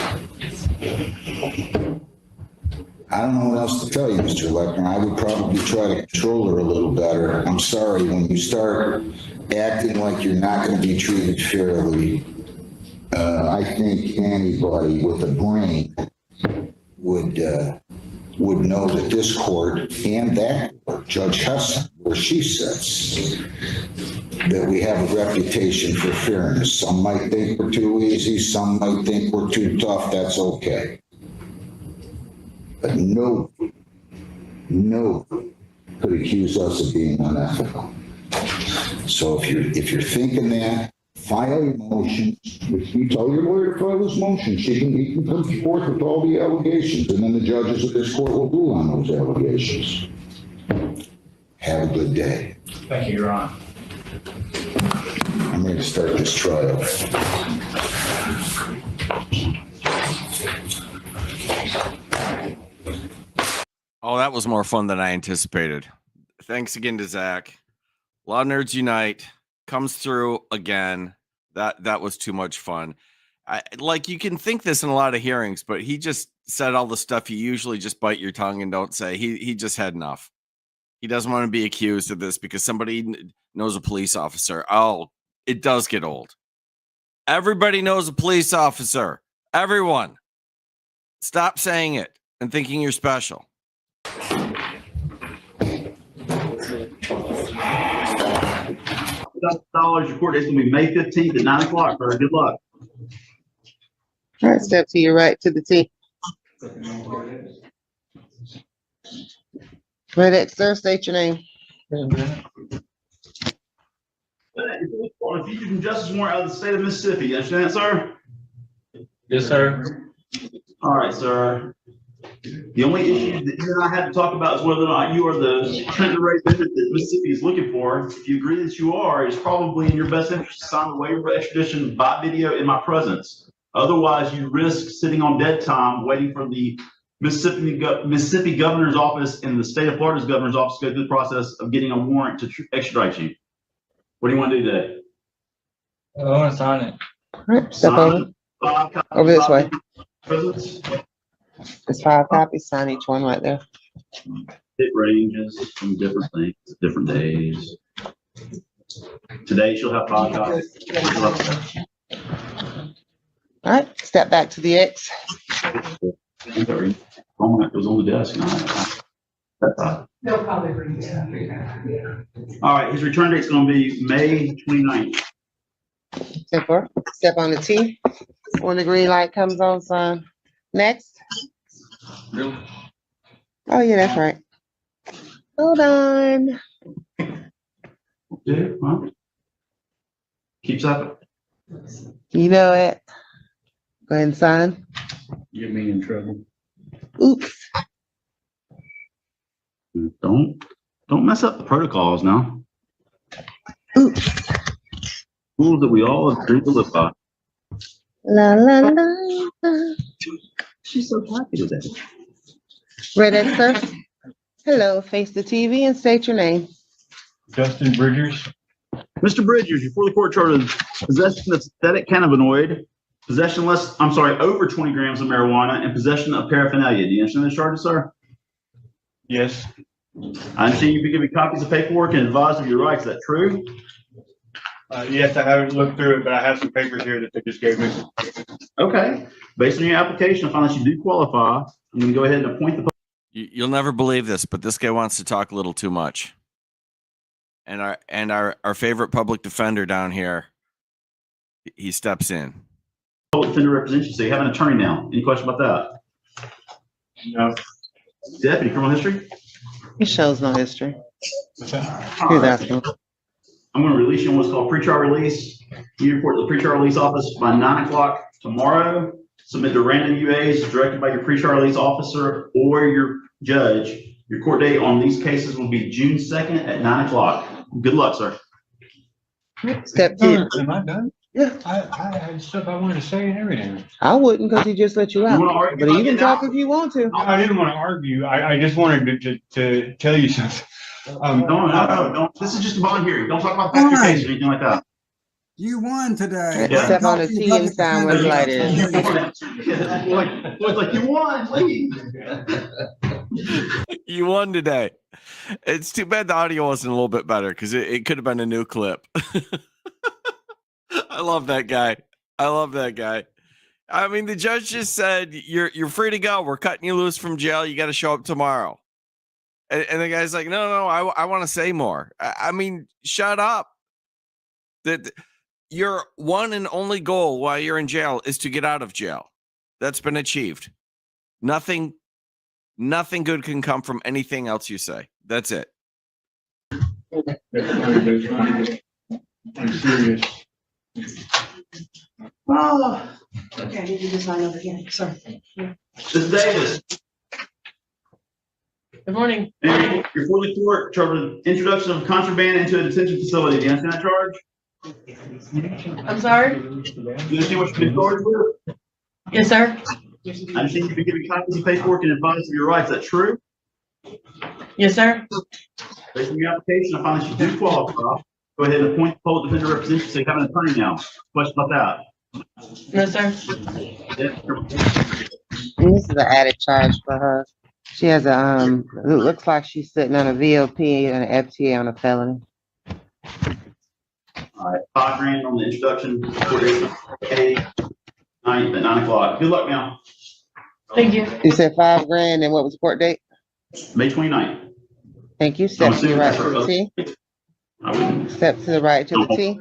I don't know what else to tell you, Mr. Lechner. I would probably try to control her a little better. I'm sorry, when you start acting like you're not going to be treated fairly, I think anybody with a brain would know that this court and that court, Judge Hesson, where she sits, that we have a reputation for fairness. Some might think we're too easy, some might think we're too tough, that's okay. But no could accuse us of being unethical. So if you're thinking that, file your motions. If you tell your lawyer to file his motion, he can come forth with all the allegations, and then the judges of this court will rule on those allegations. Have a good day. Thank you, Your Honor. I'm ready to start this trial. Oh, that was more fun than I anticipated. Thanks again to Zach. Law Nerds Unite comes through again. That was too much fun. Like, you can think this in a lot of hearings, but he just said all the stuff you usually just bite your tongue and don't say. He just had enough. He doesn't want to be accused of this because somebody knows a police officer. Oh, it does get old. Everybody knows a police officer. Everyone. Stop saying it and thinking you're special. Your court date's gonna be May 15th at 9 o'clock, sir. Good luck. All right, step to your right to the T. Right next, sir, state your name. On a fugitive justice warrant out of the state of Mississippi. You understand that, sir? Yes, sir. All right, sir. The only issue that you and I had to talk about is whether or not you are the Trenton rate benefit that Mississippi is looking for. If you agree that you are, it's probably in your best interest to sign the waiver of extradition by video in my presence. Otherwise, you risk sitting on dead time waiting for the Mississippi governor's office and the state of Florida's governor's office to go through the process of getting a warrant to extradite you. What do you want to do today? I want to sign it. All right, step over. Over this way. Presence. There's 5 copies, sign each one right there. It ranges from different things, different days. Today she'll have 5 copies. All right, step back to the X. Oh, it was on the desk. They'll probably bring it up. Yeah. All right, his return date's gonna be May 29th. Step on the T. When the green light comes on, sign. Next. Oh, yeah, that's right. Hold on. Yeah, huh? Keeps up. You know it. Go ahead and sign. You get me in trouble. Oops. Don't mess up the protocols now. Oops. Rules that we all agree to live by. La la la. She's so happy today. Red X, sir. Hello, face the TV and state your name. Justin Bridgers. Mr. Bridgers, before the court charges possession of synthetic cannabinoid, over 20 grams of marijuana, and possession of paraphernalia. Do you understand the charges, sir? Yes. I understand you've been given copies of paperwork and advised of your rights. Is that true? Yes, I haven't looked through it, but I have some papers here that they just gave me. Okay. Based on your application, I find that you do qualify. I'm going to go ahead and appoint the. You'll never believe this, but this guy wants to talk a little too much. And our favorite public defender down here, he steps in. Public defender represents you, so you have an attorney now. Any question about that? No. Deputy, criminal history? It shows no history. All He's right. asking. I'm going to release you on what's called pretrial release. You report to the pretrial release office by 9 o'clock tomorrow. Submit to random UAs directed by your pretrial release officer or your judge. Your court date on these cases will be June 2nd at 9 o'clock. Good luck, sir. Step 2. Am I done? Yeah. I had stuff I wanted to say and everything. I wouldn't because he just let you out. But you can talk if you want to. I didn't want to argue. I just wanted to tell you something. No. This is just a bond hearing. Don't talk about the case or anything like that. You won today. Yeah. Step on the T and sign where the light is. Like you won, please. You won today. It's too bad the audio wasn't a little bit better because it could have been a new clip. I love that guy. I mean, the judge just said you're free to go. We're cutting you loose from jail. You got to show up tomorrow. And the guy's like, no, I want to say more. I mean, shut up. That your one and only goal while you're in jail is to get out of jail. That's been achieved. Nothing good can come from anything else you say. That's it. I'm serious. Oh, okay, I need you to sign over here, sorry. Mrs. Davis. Good morning. And you're fully court charged with introduction of contraband into a detention facility. Do you understand that charge? I'm sorry? Do you understand what you've been charged with? Yes, sir. I understand you've been given copies of paperwork and advice of your rights. Is that true? Yes, sir. Based on your application, I find that you do qualify. Go ahead and appoint the public defender representative so you have an attorney now. Question about that? No, sir. And this is an added charge for her. She has a, it looks like she's sitting on a VLP and an FTA on a felony. All right, $5,000 on the introduction. 9 at 9 o'clock. Good luck now. Thank you. You said $5,000 and what was the court date? May 29th. Thank you. Step to the right to the T. I wouldn't. Step to the right to the T.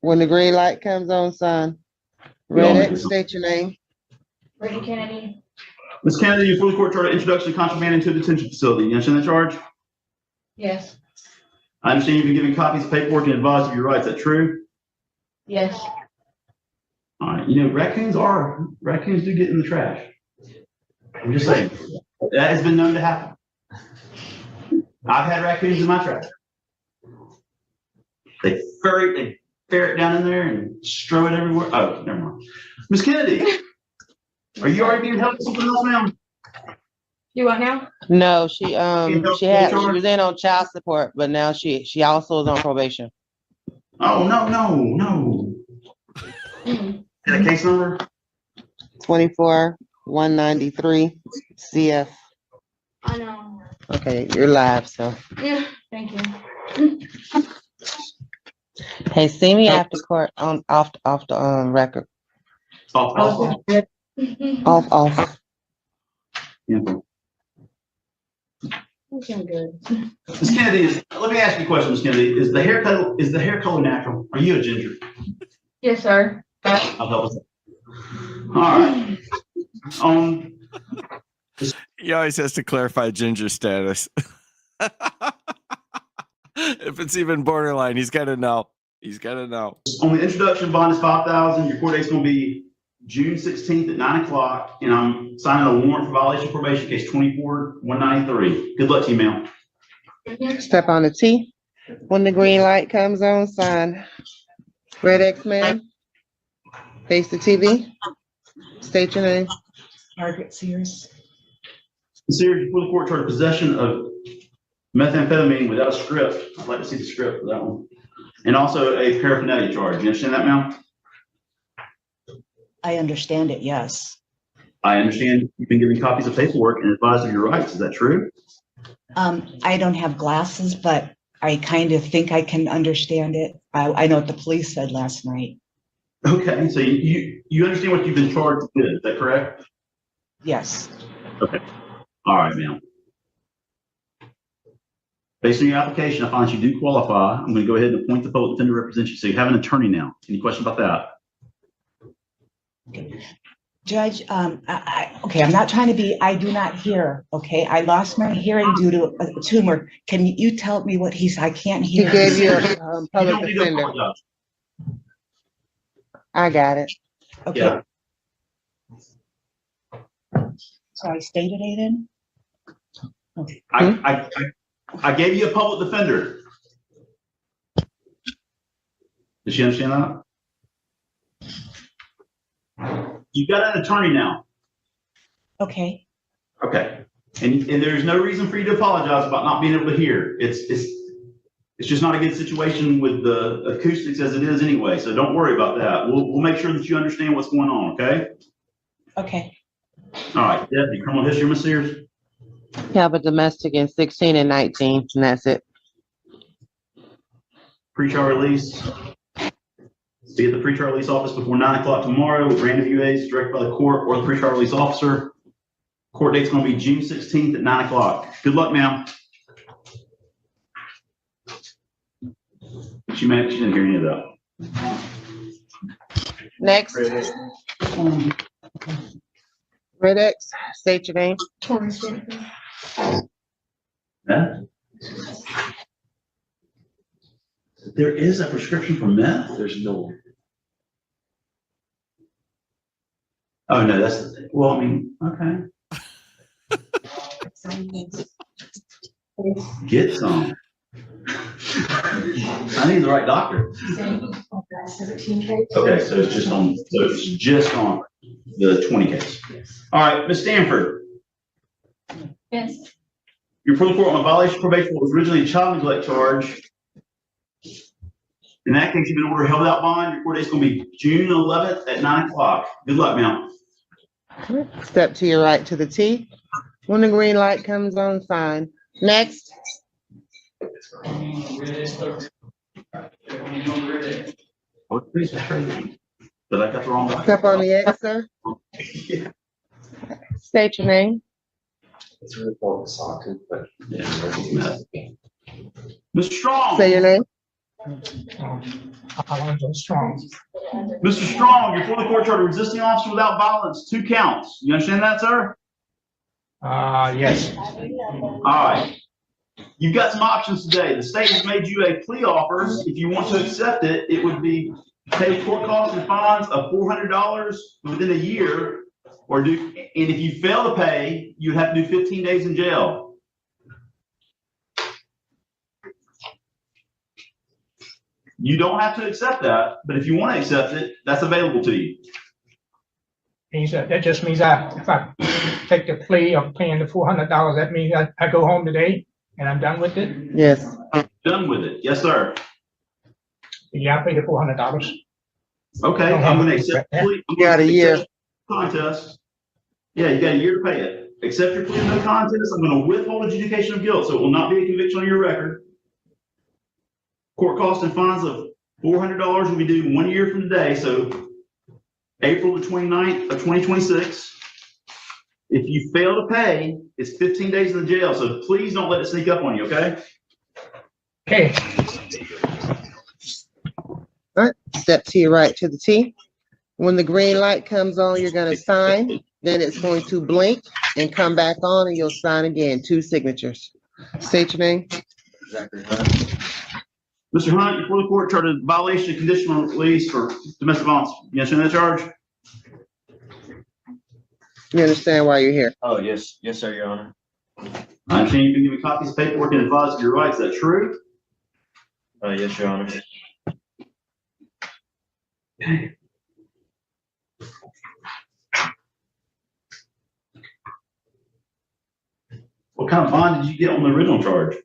When the green light comes on, son, red X, state your name. Brittany Kennedy. Ms. Kennedy, you fully court charged introduction of contraband into a detention facility. You understand that charge? Yes. I understand you've been given copies of paperwork and advised of your rights. Is that true? Yes. All right. You know, raccoons do get in the trash. I'm just saying. That has been known to happen. I've had raccoons in my trash. They ferret down in there and strew it everywhere. Oh, never mind. Ms. Kennedy, are you already being held to something else, ma'am? You what now? No, she was in on child support, but now she also is on probation. Oh, no. Got a case number? 24-193 CF. I know. Okay, you're live, so. Yeah, thank you. Hey, see me after court on off the record. Off. Off. Yeah. Okay, good. Ms. Kennedy, let me ask you a question, Ms. Kennedy. Is the hair color natural? Are you a ginger? Yes, sir. I'll help us. All right. He always has to clarify ginger status. If it's even borderline, he's got to know. On the introduction, bond is $5,000. Your court date's going to be June 16th at 9 o'clock, and I'm signing a warrant for violation of probation case 24-193. Good luck to you, ma'am. Step on the T. When the green light comes on, sign. Red X man. Face the TV. State your name. Margaret Sears. Sears, before the court charged possession of methamphetamine without a script. I'd like to see the script for that one. And also a paraphernalia charge. You understand that, ma'am? I understand it, yes. I understand you've been given copies of paperwork and advised of your rights. Is that true? I don't have glasses, but I kind of think I can understand it. I know what the police said last night. Okay, so you understand what you've been charged with, is that correct? Yes. Okay. All right, ma'am. Based on your application, I find that you do qualify. I'm going to go ahead and appoint the public defender to represent you. So you have an attorney now. Any questions about that? Judge, okay, I'm not trying to be, I do not hear, okay? I lost my hearing due to a tumor. Can you tell me what I can't He hear? gave you a public defender. I got it. Okay. Yeah. So I stated it in? Okay. I gave you a public defender. Does she understand that? You got an attorney now. Okay. Okay. And there's no reason for you to apologize about not being able to hear. It's just not a good situation with the acoustics as it is anyway. So don't worry about that. We'll make sure that you understand what's going on. Okay. Okay. All right. Deputy, criminal history, Ms. Sears. Have a domestic in 16 and 19, and that's it. Pre-trial release. Be at the pretrial release office before 9 o'clock tomorrow with random UAs directed by the court or the pretrial release officer. Court date's going to be June 16th at 9 o'clock. Good luck, ma'am. She didn't hear any of that. Next. Red X, state your name. Meth? There is a prescription for meth? There's no. Oh, no, that's, well, I mean, okay. Get some. I need the right doctor. Okay, so it's just on, the 20 case. All right, Ms. Stanford. Yes. You're before the court on a violation of probation what was originally a child neglect charge. In that case, you've been ordered held without bond. Your court date's going to be June 11th at 9 o'clock. Good luck, ma'am. Step to your right to the T. When the green light comes on, sign. Next. What piece of training? Did I got the wrong one? Step on the X, sir. State your name. It's a report with socket, but. Mr. Strong. Say your name. Strong. Mr. Strong, you're before the court charged resisting officer without violence, 2 counts. You understand that, sir? Yes. All right. You've got some options today. The state has made you a plea offer. If you want to accept it, it would be pay court costs and fines of $400 within a year, and if you fail to pay, you have to do 15 days in jail. You don't have to accept that, but if you want to accept it, that's available to you. That just means if I take the plea of paying the $400, that means I go home today and I'm done with it? Yes. Done with it. Yes, sir. Yeah, I pay the $400. Okay, I'm going to accept the plea. You got a year. Contest. Yeah, you got a year to pay it. Accept your plea of no contest. I'm going to withhold adjudication of guilt, so it will not be a conviction on your record. Court costs and fines of $400 will be due 1 year from today, so April the 29th of 2026. If you fail to pay, it's 15 days in the jail, so please don't let it sneak up on you, okay? Okay. All right, step to your right to the T. When the green light comes on, you're gonna sign, then it's going to blink and come back on and you'll sign again, 2 signatures. State your name. Mr. Hunt, before the court charged a violation of conditional release for domestic violence. You understand that charge? You understand why you're here? Oh, yes, yes, sir, Your Honor. I understand you've been given copies of paperwork and advised of your rights. Is that true? Yes, Your Honor. Okay. What kind of bond did you get on the original charge?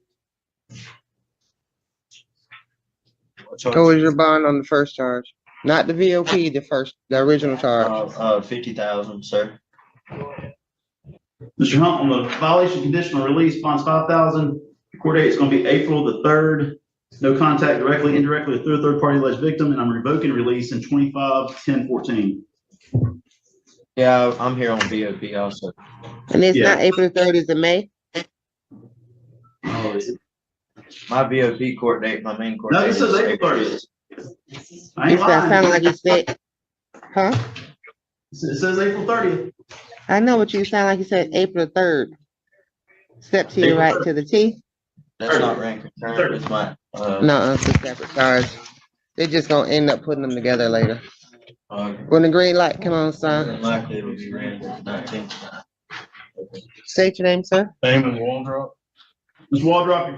What was your bond on the first charge? Not the VOP, the original charge. 50,000, sir. Mr. Hunt, on the violation of conditional release, bonds 5,000. The court date is going to be April the 3rd. No contact directly, indirectly with third party alleged victim, and I'm revoking release in 25/10/14. Yeah, I'm here on VOP also. And it's not April 3rd, it's in May? Oh, is it? My VOP court date, my main court date. No, this says April 30th. I ain't It sounded like you said, huh? It says April 30th. I know what you sound like you said April 3rd. Step to your right to the T. That's not rank concurrent, it's my, No, it's a separate charge. They're just gonna end up putting them together later. Okay. When the green light come on, sign. Likely it would be ran 19th. State your name, sir. Damon Waldrop. Mr. Waldrop,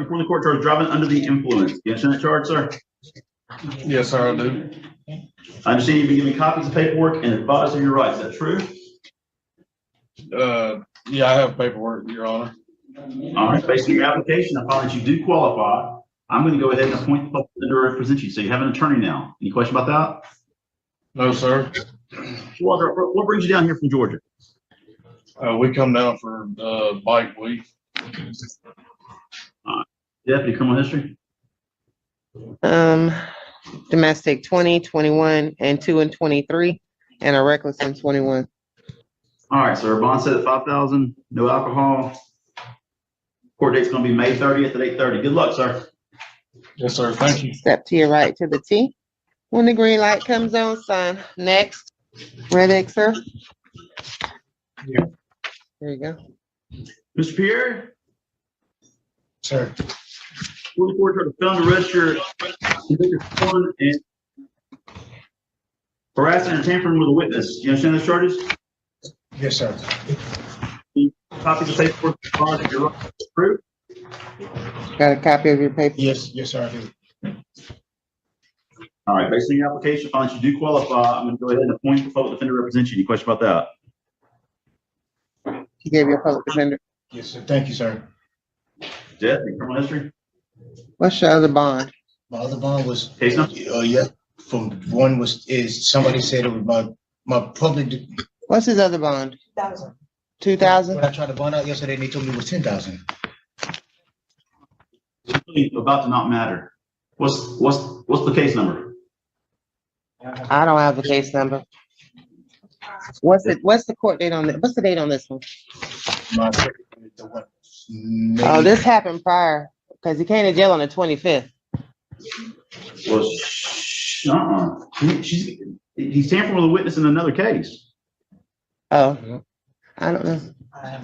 before the court charge driving under the influence. You understand that charge, sir? Yes, sir, I do. I understand you've been given copies of paperwork and advised of your rights. Is that true? Yeah, I have paperwork, Your Honor. All right, based on your application, I find that you do qualify. I'm going to go ahead and appoint the public defender to represent you. So you have an attorney now. Any question about that? No, sir. Waldrop, what brings you down here from Georgia? We come down for bike week. Deputy criminal history? domestic 20, 21, and 2 and 23, and a reckless in 21. All right, sir. Bond set at 5,000, no alcohol. Court date's gonna be May 30th at 8:30. Good luck, sir. Yes, sir. Thank you. Step to your right to the T. When the green light comes on, sign. Next. Red X, sir. Yeah. There you go. Mr. Pierre? Sir. Looking forward to the felon to register convicted felon and harassing or tampering with a witness. You understand those charges? Yes, sir. Copies of paperwork of your proof. Got a copy of your paper? Yes, sir, I do. All right, based on your application, if you do qualify, I'm gonna go ahead and appoint the public defender to represent you. Any question about that? He gave you a public defender. Yes, sir. Thank you, sir. Jeff, your criminal history? What's your other bond? My other bond was, Case number? yeah, from one is somebody said it was my public. What's his other bond? 2,000? When I tried to bond out yesterday, they told me it was 10,000. It's really about to not matter. What's the case number? I don't have the case number. What's the court date on it? What's the date on this one? Oh, this happened prior, because he came to jail on the 25th. Well, he's tampering with a witness in another case. Oh, I don't know.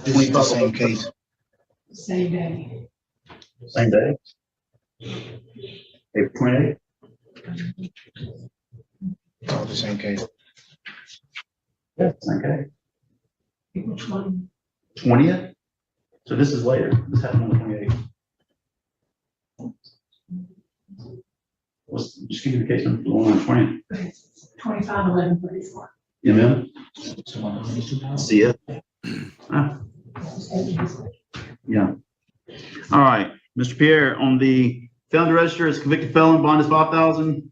This is the same case. Same day. Same day? April 28th? It's all the same case. Yeah, same case. Which one? 20th? So this is later. This happened on the 28th. Just give me the case number for the one on the 20th. 25/11/34. You know? See ya. Yeah. All right, Mr. Pierre, on the felon to register as convicted felon, bond is 5,000.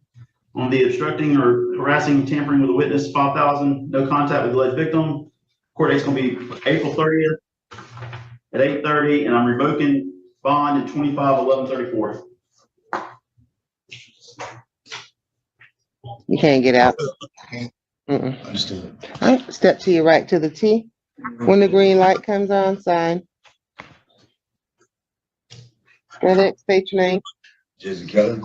On the obstructing or harassing, tampering with a witness, 5,000. No contact with the alleged victim. Court date's gonna be April 30th at 8:30, and I'm revoking bond at 25/11/34. You can't get out. Understood. All right, step to your right to the T. When the green light comes on, sign. Red X, state your name. Jason Kelly.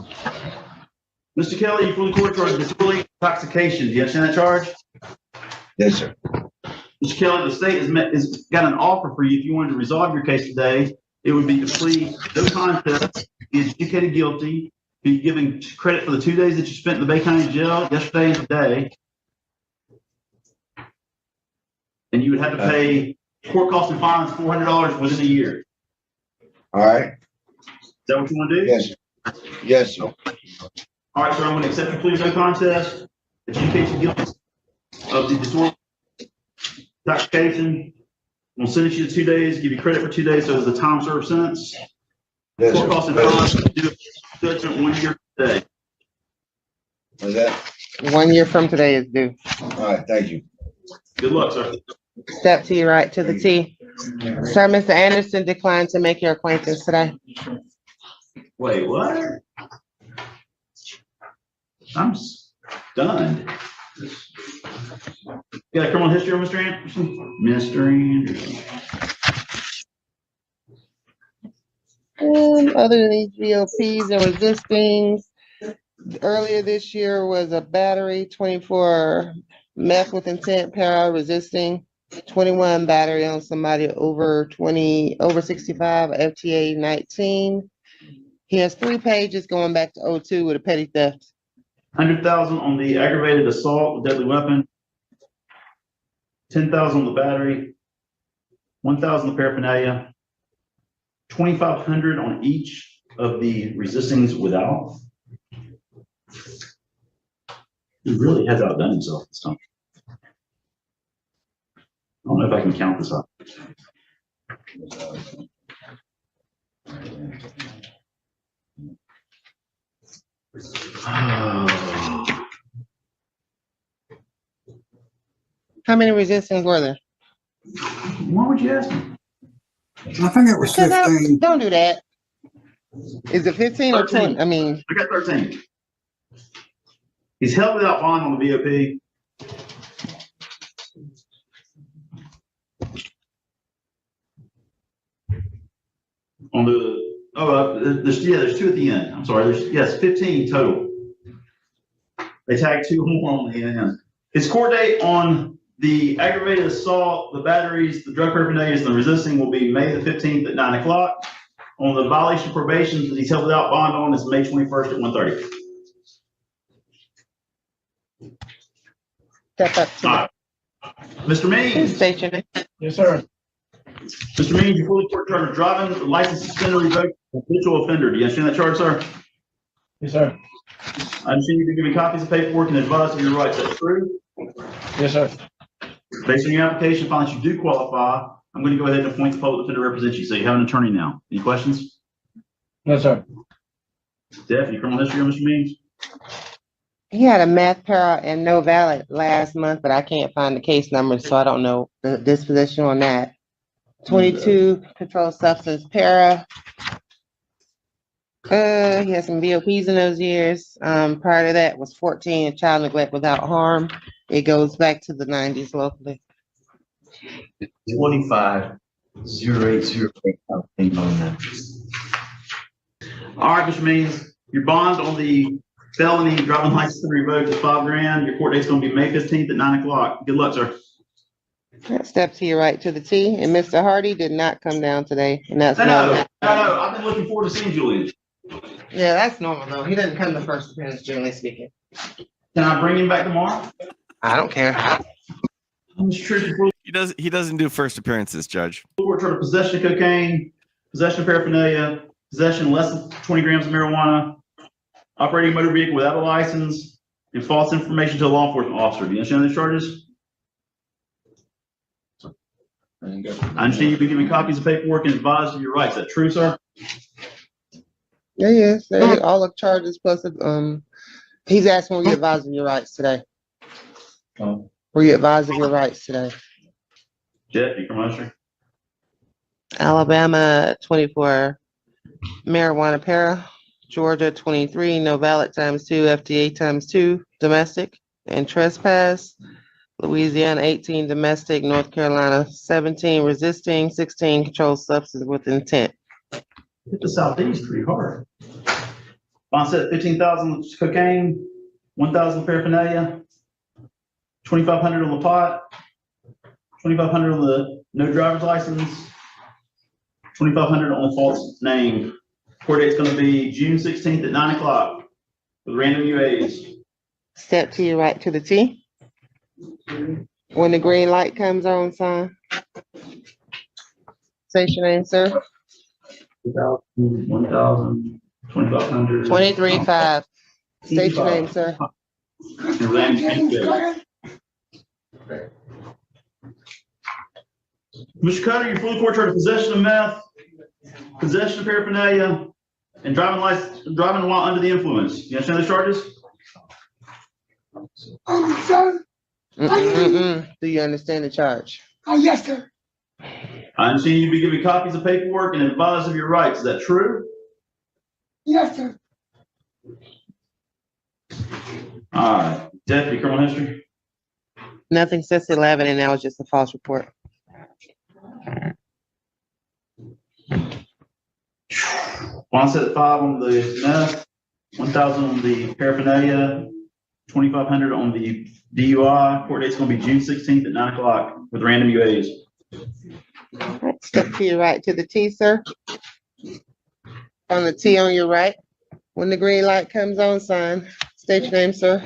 Mr. Kelly, you fully court charged with disorderly intoxication. Do you understand that charge? Yes, sir. Mr. Kelly, the state has got an offer for you. If you wanted to resolve your case today, it would be to plead no contest, be adjudicated guilty, be given credit for the 2 days that you spent in the Bay County Jail yesterday and today. And you would have to pay court costs and fines $400 within a year. All right. Is that what you want to do? Yes, sir. Yes, sir. All right, sir, I'm going to accept your plea of no contest, adjudicate you guilty of the disorderly intoxication. We'll sentence you to 2 days, give you credit for 2 days, so it's a time served sentence. Yes, Court sir. costs and fines, do judgment 1 year today. Is that? 1 year from today is due. All right, thank you. Good luck, sir. Step to your right to the T. Sir, Mr. Anderson declined to make your acquaintance today. Wait, what? I'm stunned. Got a criminal history on Mr. Anderson? Mr. Anderson. Other than these VOPs and resistings, earlier this year was a battery, 24 meth with intent, para resisting, 21 battery on somebody over 65, FTA 19. He has 3 pages going back to 02 with a petty theft. 100,000 on the aggravated assault with deadly weapon. 10,000 on the battery. 1,000 on the paraphernalia. 2,500 on each of the resistings without. He really has outdone himself this time. I don't know if I can count this up. How many resistings were there? Why would you ask me? I think it was 15. Don't do that. Is it 15 or 20? I mean, I got 13. He's held without bond on the BOP. On the, there's two at the end. I'm sorry, there's 15 total. They tagged 2 more on the end. His court date on the aggravated assault, the batteries, the drug paraphernalia, and the resisting will be May the 15th at 9 o'clock. On the violation of probation that he's held without bond on is May 21st at 1:30. Step up to All right. Mr. Means. state your name. Yes, sir. Mr. Means, you fully court charged with driving, license suspended, revoked, habitual offender. Do you understand that charge, sir? Yes, sir. I understand you've been given copies of paperwork and advised of your rights. That's true? Yes, sir. Based on your application, find that you do qualify. I'm going to go ahead and appoint the public defender to represent you. So you have an attorney now. Any questions? No, sir. Steph, any criminal history on Mr. Means? He had a math para and no valid last month, but I can't find the case number, so I don't know the disposition on that. 22 controlled substance para. He had some BOPs in those years. Prior to that was 14 child neglect without harm. It goes back to the 90s locally. 25-0808. I'll think on that. All right, Mr. Means, your bond on the felony driving license revoked is $5,000. Your court date's going to be May 15th at 9 o'clock. Good luck, sir. Step to your right to the T, and Mr. Hardy did not come down today, and that's normal. No, I've been looking forward to seeing Julian. Yeah, that's normal though. He doesn't come to first appearance, generally speaking. Can I bring him back tomorrow? I don't care. He doesn't do first appearances, Judge. Court charged with possession of cocaine, possession of paraphernalia, possession less than 20 grams of marijuana, operating a motor vehicle without a license, and false information to a law enforcement officer. Do you understand these charges? I understand you've been given copies of paperwork and advised of your rights. Is that true, sir? Yeah, yes, all the charges plus, he's asking, were you advised of your rights today? Were you advised of your rights today? Jeff, you come on, Alabama, 24 marijuana para, Georgia, 23 no valid ×2, FDA ×2 domestic and trespass, Louisiana, 18 domestic, North Carolina, 17 resisting, 16 controlled substance with intent. Hit the Southeast pretty hard. Bond set 15,000 cocaine, 1,000 paraphernalia, 2,500 on the pot, 2,500 on the no driver's license, 2,500 on the false name. Court date's going to be June 16th at 9 o'clock with random UAs. Step to your right to the T. When the green light comes on, sign. Say your name, sir. 1,000, 2,500. 23-5. State your name, sir. Mr. Cutter, you're fully court charged with possession of meth, possession of paraphernalia, and driving while under the influence. You understand those charges? Do you understand the charge? Yes, sir. I understand you'll be given copies of paperwork and advised of your rights. Is that true? Yes, sir. All right. Deputy, criminal history? Nothing since 11, and that was just a false report. Bond set at 5 on the meth, 1,000 on the paraphernalia, 2,500 on the DUI. Court date's going to be June 16th at 9 o'clock with random UAs. Step to your right to the T, sir. On the T on your right. When the green light comes on, sign. State your name, sir.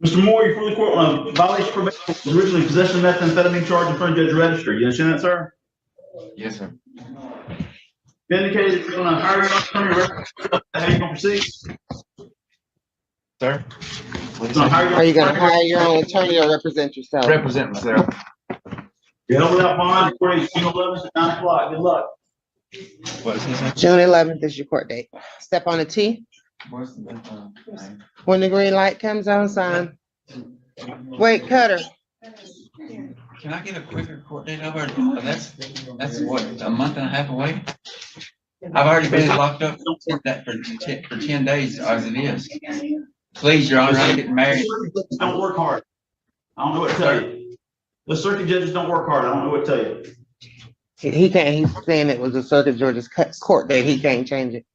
Mr. Moore, you're fully court on a violation of probation, originally possession of methamphetamine charge in front of Judge Register. You understand that, sir? Yes, sir. You indicated that you're going to hire your own attorney. How you going to proceed? Sir? Are you gonna hire your own attorney or represent yourself? Represent myself. You're held without bond. Court date is June 11th at 9 o'clock. Good luck. What is this? June 11th is your court date. Step on the T. When the green light comes on, sign. Wait, Cutter. Can I get a quicker court date over? That's what, a month and a half away? I've already been locked up for 10 days as it is. Please, Your Honor, I'm getting married. Don't work hard. I don't know what to tell you. The circuit judges don't work hard. I don't know what to tell you. He can't, he's saying it was a circuit judge's court date. He can't change it.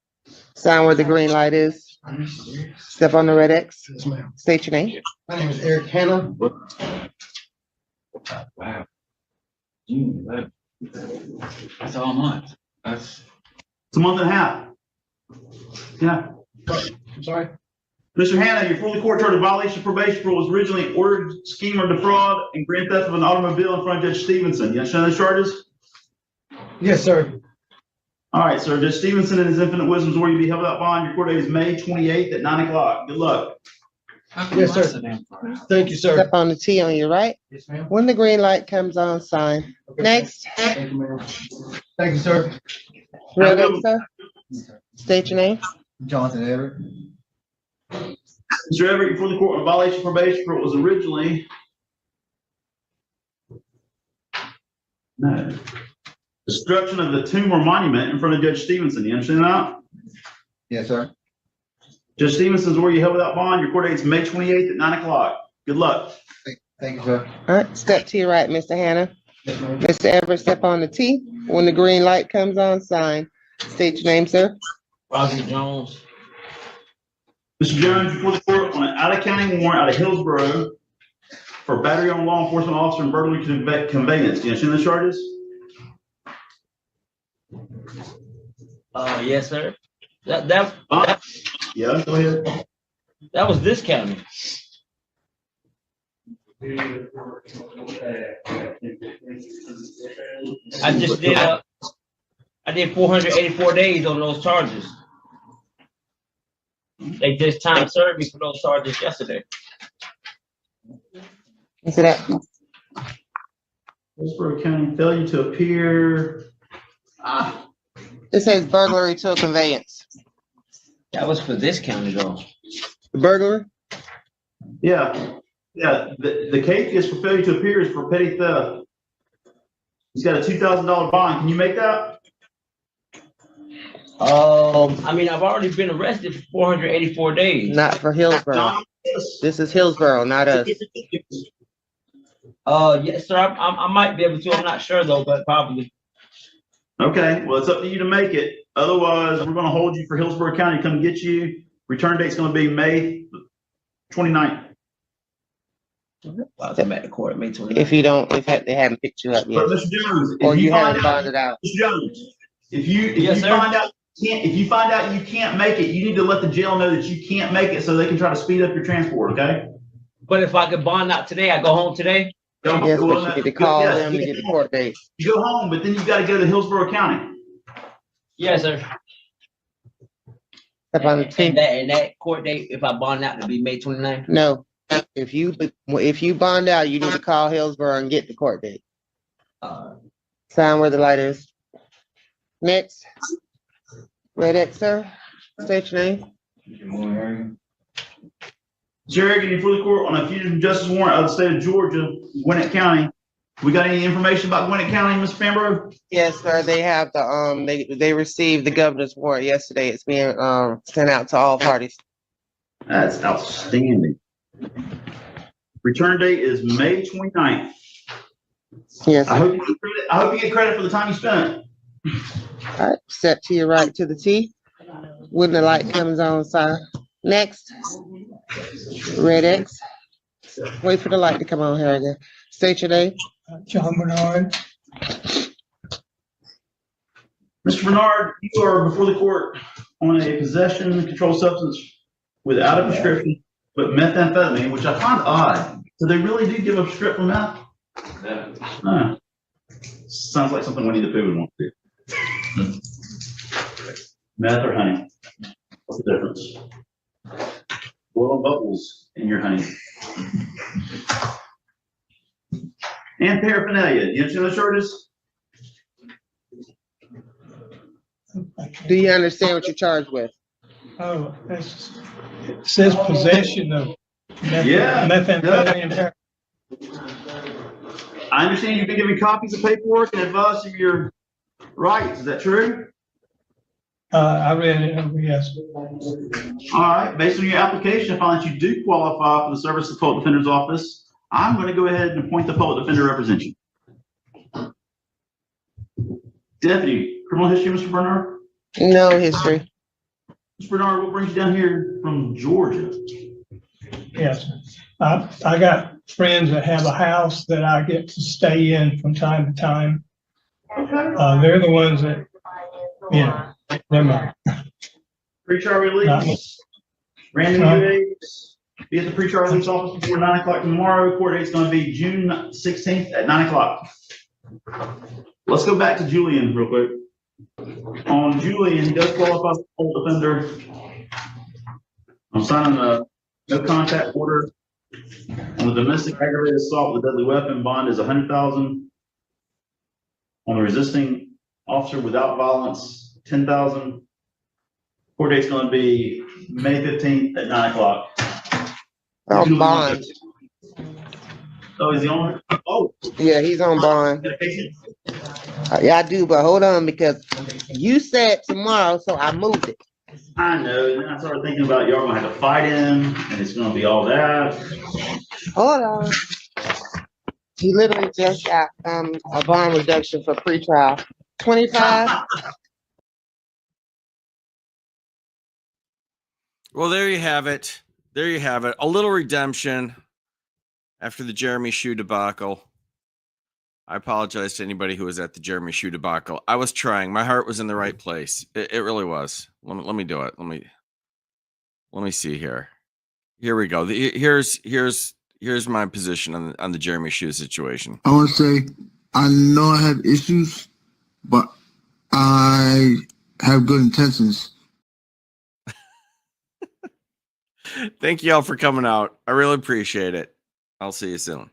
Sign where the green light is. Step on the red X. Yes, ma'am. State your name. My name is Eric Hanna. Wow. That's all month. That's. It's a month and a half. Yeah. I'm sorry. Mr. Hannah, you're fully court charged of violation of probation rule was originally ordered scheme or defraud and grand theft of an automobile in front of Judge Stevenson. You understand those charges? Yes, sir. All right, sir. Judge Stevenson in his infinite wisdom order you be held without bond. Your court date is May 28th at 9 o'clock. Good luck. Yes, sir. Thank you, sir. Step on the T on your right. Yes, ma'am. When the green light comes on, sign. Next. Thank you, ma'am. Thank you, sir. Red X, sir. State your name. Jonathan Everett. Mr. Everett, you're fully court on violation of probation rule was originally destruction of the tomb or monument in front of Judge Stevenson. You understand that? Yes, sir. Judge Stevenson's order you held without bond. Your court date is May 28th at 9 o'clock. Good luck. Thank you, sir. All right, step to your right, Mr. Hannah. Yes, ma'am. Mr. Everett, step on the T. When the green light comes on, sign. State your name, sir. Roger Jones. Mr. Jones, before the court on an out-of-county warrant out of Hillsborough for battery on a law enforcement officer and burglary conveyance. Do you understand those charges? Yes, sir. That Yeah, go ahead. that was this county. I did 484 days on those charges. They just time served me for those charges yesterday. Is it up? Hillsborough County failure to appear. It says burglary to a conveyance. That was for this county though. Burglary? Yeah, the case is for failure to appear is for petty theft. He's got a $2,000 bond. Can you make that? I mean, I've already been arrested for 484 days. Not for Hillsborough. This is Hillsborough, not us. Yes, sir. I might be able to. I'm not sure though, but probably. Okay, well, it's up to you to make it. Otherwise, we're gonna hold you for Hillsborough County, come get you. Return date's gonna be May 29th. I'm at the court, May 29th. If you don't, if they haven't picked you up yet. But Mr. Jones, Or if you you haven't find bonded out. Mr. Jones, if you Yes, sir. find out if you find out you can't make it, you need to let the jail know that you can't make it so they can try to speed up your transport, okay? But if I could bond out today, I go home today. Yes, but you get to call them to get the court date. You go home, but then you gotta go to Hillsborough County. Yes, sir. Step on the T. And that court date, if I bond out, to be May 29th. No, if you bond out, you need to call Hillsborough and get the court date. Sign where the light is. Next. Red X, sir. State your name. Jerry, you for the court on a fugitive justice warrant out of the state of Georgia, Gwinnett County. We got any information about Gwinnett County, Mr. Pembroke? Yes, sir. They have the they received the governor's warrant yesterday. It's being sent out to all parties. That's outstanding. Return date is May 29th. Yes. I hope you get credit for the time you spent. All right, step to your right to the T. When the light comes on, sign. Next. Red X. Wait for the light to come on, Harrigan. State your name. John Bernard. Mr. Bernard, you are before the court on a possession of controlled substance without a prescription, but methamphetamine, which I find odd. So they really do give a script for meth? Huh. Sounds like something Winnie the Pooh would want to do. Meth or honey? What's the difference? Blow bubbles in your honey. And paraphernalia. You understand those charges? Do you understand what you're charged with? Oh, it says possession of Yeah. methamphetamine. I understand you've been given copies of paperwork and advice of your rights. Is that true? I read it over, yes. All right, based on your application, I find that you do qualify for the service of the Public Defender's Office. I'm going to go ahead and appoint the Public Defender to represent you. Deputy, criminal history, Mr. Bernard? No history. Mr. Bernard, what brings you down here from Georgia? Yes. I got friends that have a house that I get to stay in from time to time. They're the ones that, you know, never mind. Pre-trial release. Randy, be at the pre-trial release office before 9 o'clock tomorrow. Court date's going to be June 16th at 9 o'clock. Let's go back to Julian real quick. On Julian, he does qualify as a full defender. I'm signing a no contact order on the domestic aggravated assault with a deadly weapon. Bond is $100,000. On the resisting officer without violence, $10,000. Court date's going to be May 15th at 9 o'clock. On bond. Oh, he's the owner? Oh. Yeah, he's on bond. Yeah, I do, but hold on, because you said tomorrow, so I moved it. I know, and then I started thinking about y'all gonna have to fight him, and it's gonna be all that. Hold on. He literally just got a bond reduction for pretrial. 25. Well, there you have it. There you have it. A little redemption after the Jeremy Shoe debacle. I apologize to anybody who was at the Jeremy Shoe debacle. I was trying. My heart was in the right place. It really was. Let me do it. Let me see here. Here we go. Here's my position on the Jeremy Shoe situation. I want to say, I know I have issues, but I have good intentions. Thank you all for coming out. I really appreciate it. I'll see you soon.